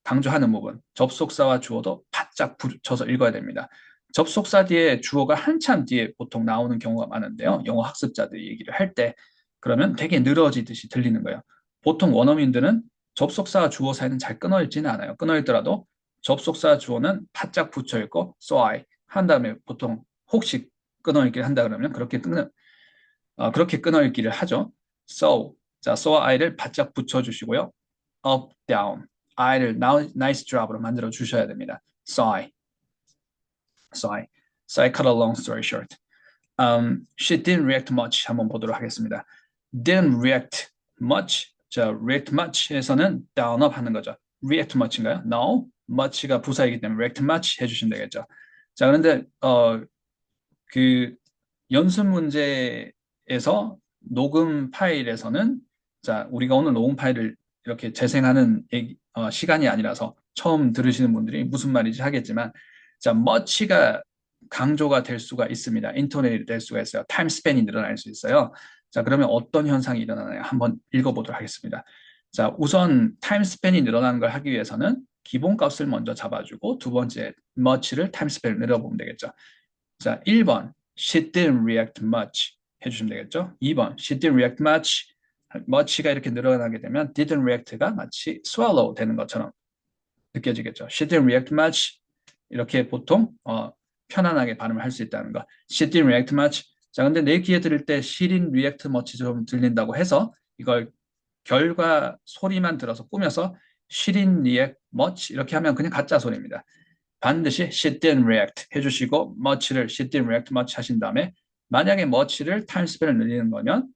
강조하는 부분. 접속사와 주어도 바짝 붙여서 읽어야 됩니다. 접속사 뒤에 주어가 한참 뒤에 보통 나오는 경우가 많은데요. 영어 학습자들이 얘기를 할 때 그러면 되게 늘어지듯이 들리는 거예요. 보통 원어민들은 접속사와 주어 사이는 잘 끊어 있지는 않아요. 끊어 있더라도 접속사 주어는 바짝 붙여 있고 so I 한 다음에 보통 혹시 끊어 읽기를 한다 그러면 그렇게 끊어 읽기를 하죠. so 자 so I를 바짝 붙여 주시고요. up down I를 nice job으로 만들어 주셔야 됩니다. so I cut a long story short. She didn't react much 한번 보도록 하겠습니다. didn't react much. 자, react much에서는 down up 하는 거죠. react much인가요? No. much가 부사이기 때문에 react much 해주시면 되겠죠. 자, 그런데 그 연습 문제에서 녹음 파일에서는 자, 우리가 오늘 녹음 파일을 이렇게 재생하는 시간이 아니라서 처음 들으시는 분들이 무슨 말인지 하겠지만 자, much가 강조가 될 수가 있습니다. 인터넷이 될 수가 있어요. 타임 스팬이 늘어날 수 있어요. 자, 그러면 어떤 현상이 일어나나요? 한번 읽어보도록 하겠습니다. 자, 우선 타임 스팬이 늘어나는 걸 하기 위해서는 기본값을 먼저 잡아주고 두 번째 much를 타임 스팬을 내려보면 되겠죠. 자, 1번 she didn't react much 해주시면 되겠죠. 2번 she didn't react much much가 이렇게 늘어나게 되면 didn't react가 마치 swallow 되는 것처럼 느껴지겠죠. she didn't react much 이렇게 보통 편안하게 발음을 할 수 있다는 거. she didn't react much. 자, 근데 내 귀에 들을 때 she didn't react much 좀 들린다고 해서 이걸 결과 소리만 들어서 꾸며서 she didn't react much 이렇게 하면 그냥 가짜 소리입니다. 반드시 she didn't react 해주시고 much를 she didn't react much 하신 다음에 만약에 much를 타임 스펠을 늘리는 거면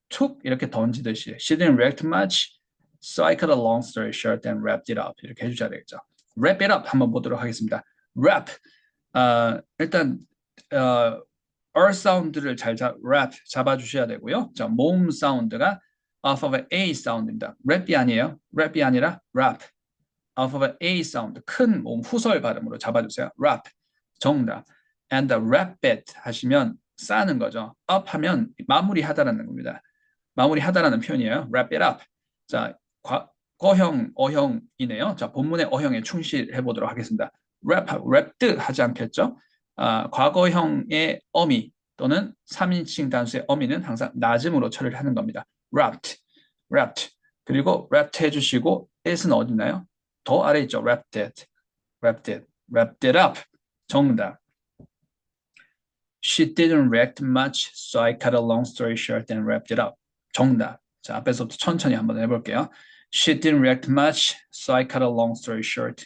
툭 이렇게 던지듯이 she didn't react much so I cut a long story short and wrapped it up 이렇게 해주셔야 되겠죠. wrap it up 한번 보도록 하겠습니다. wrap 일단 R 사운드를 잘 wrap 잡아주셔야 되고요. 자, 모음 사운드가 off of A 사운드입니다. 랩이 아니에요. 랩이 아니라 wrap. off of A 사운드 큰 모음 후설 발음으로 잡아주세요. wrap 정답. and the wrap it 하시면 싸는 거죠. up 하면 마무리하다라는 겁니다. 마무리하다라는 표현이에요. wrap it up. 자, 과거형, 어형이네요. 자, 본문의 어형에 충실해 보도록 하겠습니다. 랩드 하지 않겠죠? 과거형의 어미 또는 3인칭 단수의 어미는 항상 낮음으로 처리를 하는 겁니다. wrapped. 그리고 wrapped 해주시고 it은 어디 있나요? 더 아래 있죠. wrapped it up. 정답. She didn't react much, so I cut a long story short and wrapped it up. 정답. 자, 앞에서부터 천천히 한번 해볼게요. She didn't react much, so I cut a long story short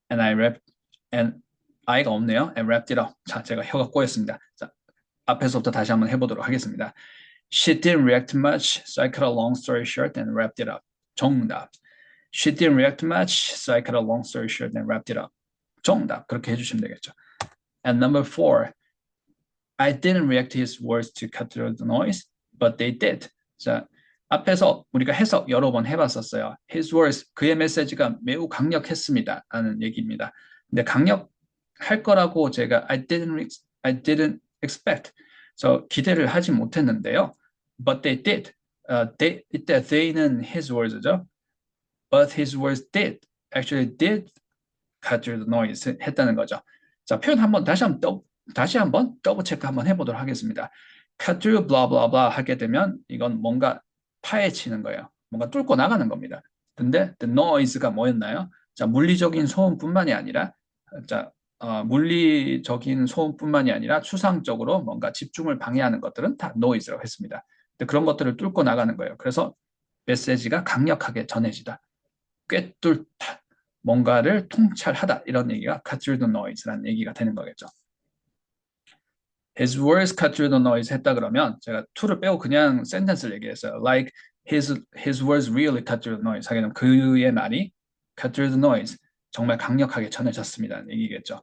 and and I가 없네요. And wrapped it up. 자, 제가 혀가 꼬였습니다. 자, 앞에서부터 다시 한번 해보도록 하겠습니다. She didn't react much, so I cut a long story short and wrapped it up. 정답. She didn't react much, so I cut a long story short and wrapped it up. 정답. 그렇게 해주시면 되겠죠. And number 4. I didn't react to his words to cut through the noise, but they did. 자, 앞에서 우리가 해석 여러 번 해봤었어요. His words, 그의 메시지가 매우 강력했습니다. 라는 얘기입니다. 근데 강력할 거라고 제가 I didn't expect. 기대를 하지 못했는데요. But they did. 이때 they는 his words죠. But his words actually did cut through the noise 했다는 거죠. 자, 표현 다시 한번 더블 체크 한번 해보도록 하겠습니다. cut through blah blah blah 하게 되면 이건 뭔가 파헤치는 거예요. 뭔가 뚫고 나가는 겁니다. 근데 the noise가 뭐였나요? 자, 물리적인 소음뿐만이 아니라 추상적으로 뭔가 집중을 방해하는 것들은 다 noise라고 했습니다. 근데 그런 것들을 뚫고 나가는 거예요. 그래서 메시지가 강력하게 전해지다. 꿰뚫다. 뭔가를 통찰하다. 이런 얘기가 cut through the noise라는 얘기가 되는 거겠죠. His words cut through the noise 했다 그러면 제가 to를 빼고 그냥 sentence를 얘기했어요. Like his words really cut through the noise 하게 되면 그의 말이 cut through the noise 정말 강력하게 전해졌습니다는 얘기겠죠.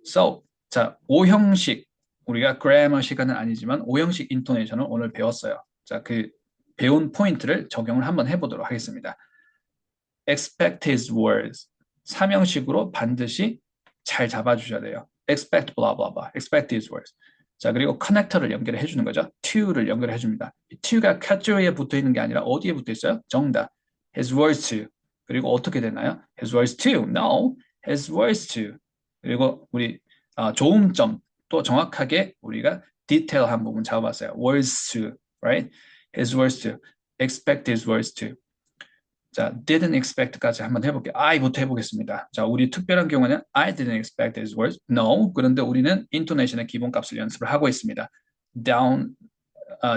So, 자, 5형식 우리가 grammar 시간은 아니지만 5형식 인토네이션을 오늘 배웠어요. 자, 그 배운 포인트를 적용을 한번 해보도록 하겠습니다. Expect his words 3형식으로 반드시 잘 잡아주셔야 돼요. Expect blah blah blah. Expect his words. 자, 그리고 커넥터를 연결해 주는 거죠. to를 연결해 줍니다. to가 cut through에 붙어 있는 게 아니라 어디에 붙어 있어요? 정답. His words to. 그리고 어떻게 되나요? His words to. No. His words to. 그리고 우리 조음점 또 정확하게 우리가 디테일한 부분 잡아봤어요. words to. Right? His words to. Expect his words to. 자, didn't expect까지 한번 해볼게요. I부터 해보겠습니다. 자, 우리 특별한 경우는 I didn't expect his words. No. 그런데 우리는 intonation의 기본값을 연습을 하고 있습니다. down,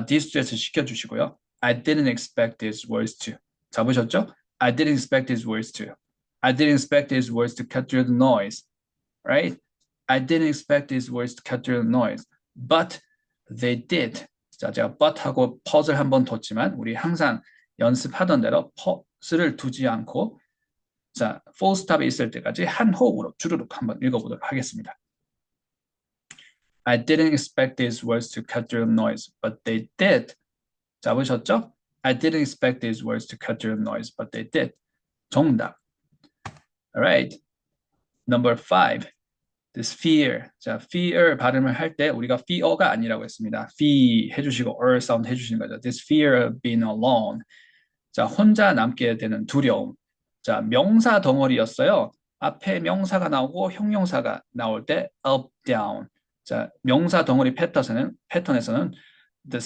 디스트레스 시켜주시고요. I didn't expect his words to. 잡으셨죠? I didn't expect his words to. I didn't expect his words to cut through the noise. Right? I didn't expect his words to cut through the noise. But they did. 자, 제가 but하고 paus를 한번 뒀지만 우리 항상 연습하던 대로 pause를 두지 않고 자, full stop이 있을 때까지 한 호흡으로 주르륵 한번 읽어보도록 하겠습니다. I didn't expect these words to cut through the noise, but they did. 잡으셨죠? I didn't expect these words to cut through the noise, but they did. 정답. Alright. Number 5. This fear. 자, fear 발음을 할 때 우리가 fear가 아니라고 했습니다. fee 해주시고 or 사운드 해주시는 거죠. This fear of being alone. 자, 혼자 남게 되는 두려움. 자, 명사 덩어리였어요. 앞에 명사가 나오고 형용사가 나올 때 up, down. 자, 명사 덩어리 패턴에서는 the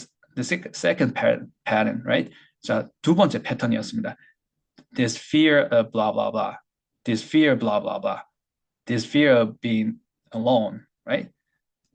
second pattern, right? 자, 두 번째 패턴이었습니다. This fear of blah, blah, blah. This fear, blah, blah, blah. This fear of being alone, right?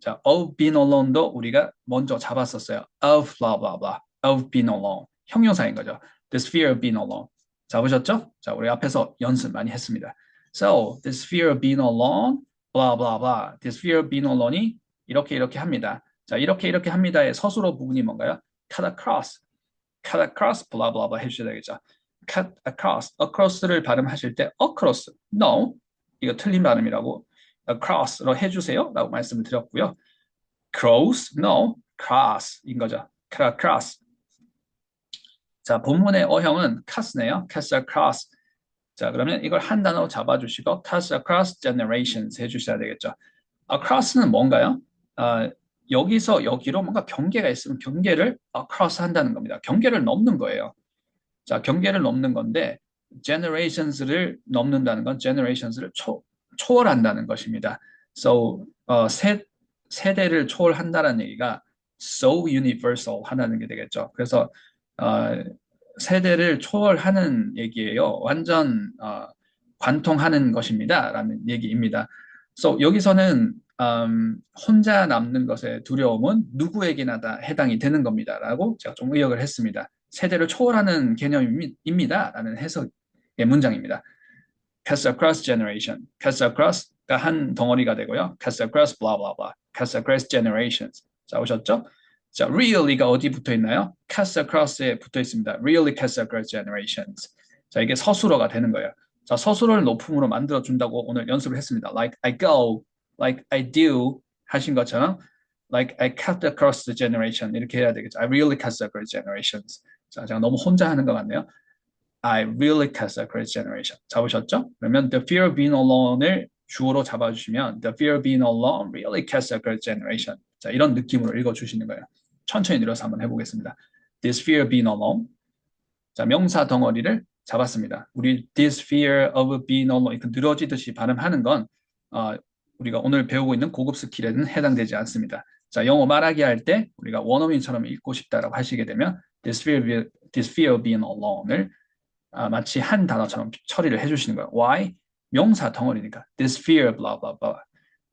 자, of being alone도 우리가 먼저 잡았었어요. Of blah, blah, blah. Of being alone. 형용사인 거죠. This fear of being alone. 잡으셨죠? 자, 우리 앞에서 연습 많이 했습니다. So, this fear of being alone, blah, blah, blah. This fear of being alone이 이렇게 합니다. 자, 이렇게 합니다의 서술어 부분이 뭔가요? cut across, blah, blah, blah 해주셔야 되겠죠. cut across를 발음하실 때 across, no, 이거 틀린 발음이라고 across로 해주세요 라고 말씀을 드렸고요. cross, no, cross인 거죠. cut across. 자, 본문의 어형은 cut네요. cut across. 자, 그러면 이걸 한 단어로 잡아주시고 cut across generations 해주셔야 되겠죠. across는 뭔가요? 여기서 여기로 뭔가 경계가 있으면 경계를 across 한다는 겁니다. 경계를 넘는 거예요. 자, 경계를 넘는 건데 generations를 넘는다는 건 generations를 초월한다는 것입니다. So 세대를 초월한다는 얘기가 so universal 하다는 게 되겠죠. 그래서 어, 세대를 초월하는 얘기예요. 완전 관통하는 것입니다라는 얘기입니다. So 여기서는 혼자 남는 것의 두려움은 누구에게나 다 해당이 되는 겁니다라고 제가 좀 의역을 했습니다. 세대를 초월하는 개념입니다라는 해석의 문장입니다. Cuts across generation, cuts across가 한 덩어리가 되고요. Cuts across blah blah blah, cuts across generations. 자, 오셨죠? 자, really가 어디 붙어 있나요? Cuts across에 붙어 있습니다. Really cuts across generations. 자, 이게 서술어가 되는 거예요. 자, 서술어를 높음으로 만들어 준다고 오늘 연습을 했습니다. Like I go, like I do 하신 것처럼 like I cut across the generation 이렇게 해야 되겠죠. I really cut across generations. 자, 제가 너무 혼자 하는 것 같네요. I really cut across generation. 잡으셨죠? 그러면 the fear of being alone을 주어로 잡아주시면 the fear of being alone really cuts across generation. 자, 이런 느낌으로 읽어주시는 거예요. 천천히 늘어서 한번 해보겠습니다. This fear of being alone. 자, 명사 덩어리를 잡았습니다. 우리 this fear of being alone 이렇게 늘어지듯이 발음하는 건 우리가 오늘 배우고 있는 고급 스킬에는 해당되지 않습니다. 자, 영어 말하기 할 때 우리가 원어민처럼 읽고 싶다라고 하시게 되면 this fear of being alone을 마치 한 단어처럼 처리를 해주시는 거예요. Why? 명사 덩어리니까. This fear, blah, blah, blah.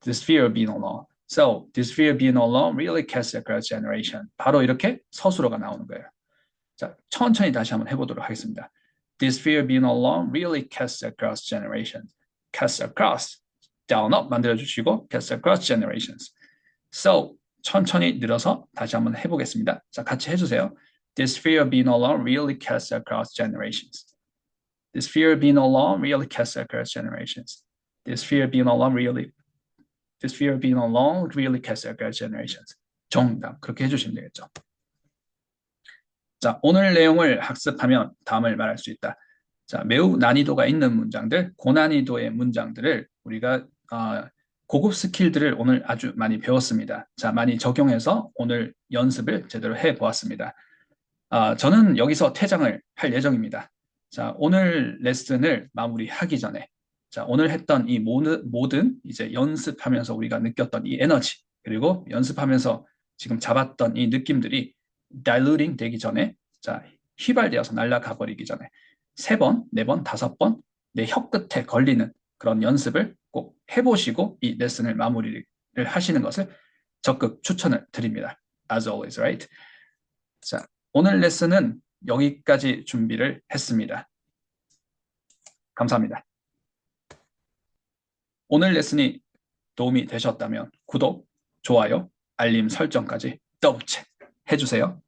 This fear of being alone. So, this fear of being alone really casts across generation. 바로 이렇게 서술어가 나오는 거예요. 자, 천천히 다시 한번 해보도록 하겠습니다. This fear of being alone really casts across generations. Casts across, down, up 만들어주시고 casts across generations. So, 천천히 늘어서 다시 한번 해보겠습니다. 자, 같이 해주세요. This fear of being alone really casts across generations. This fear of being alone really casts across generations. This fear of being alone really casts across generations. 정답. 그렇게 해주시면 되겠죠. 자, 오늘 내용을 학습하면 다음을 말할 수 있다. 자, 매우 난이도가 있는 문장들, 고난이도의 문장들을 우리가 고급 스킬들을 오늘 아주 많이 배웠습니다. 자, 많이 적용해서 오늘 연습을 제대로 해보았습니다. 저는 여기서 퇴장을 할 예정입니다. 자, 오늘 레슨을 마무리하기 전에 자, 오늘 했던 이 모든 이제 연습하면서 우리가 느꼈던 이 에너지 그리고 연습하면서 지금 잡았던 이 느낌들이 diluting 되기 전에 자, 휘발되어서 날아가 버리기 전에 3번, 4번, 5번 내 혀끝에 걸리는 그런 연습을 꼭 해보시고 이 레슨을 마무리를 하시는 것을 적극 추천을 드립니다. As always, right? 자, 오늘 레슨은 여기까지 준비를 했습니다. 감사합니다. 오늘 레슨이 도움이 되셨다면 구독, 좋아요, 알림 설정까지 더블 체크 해주세요.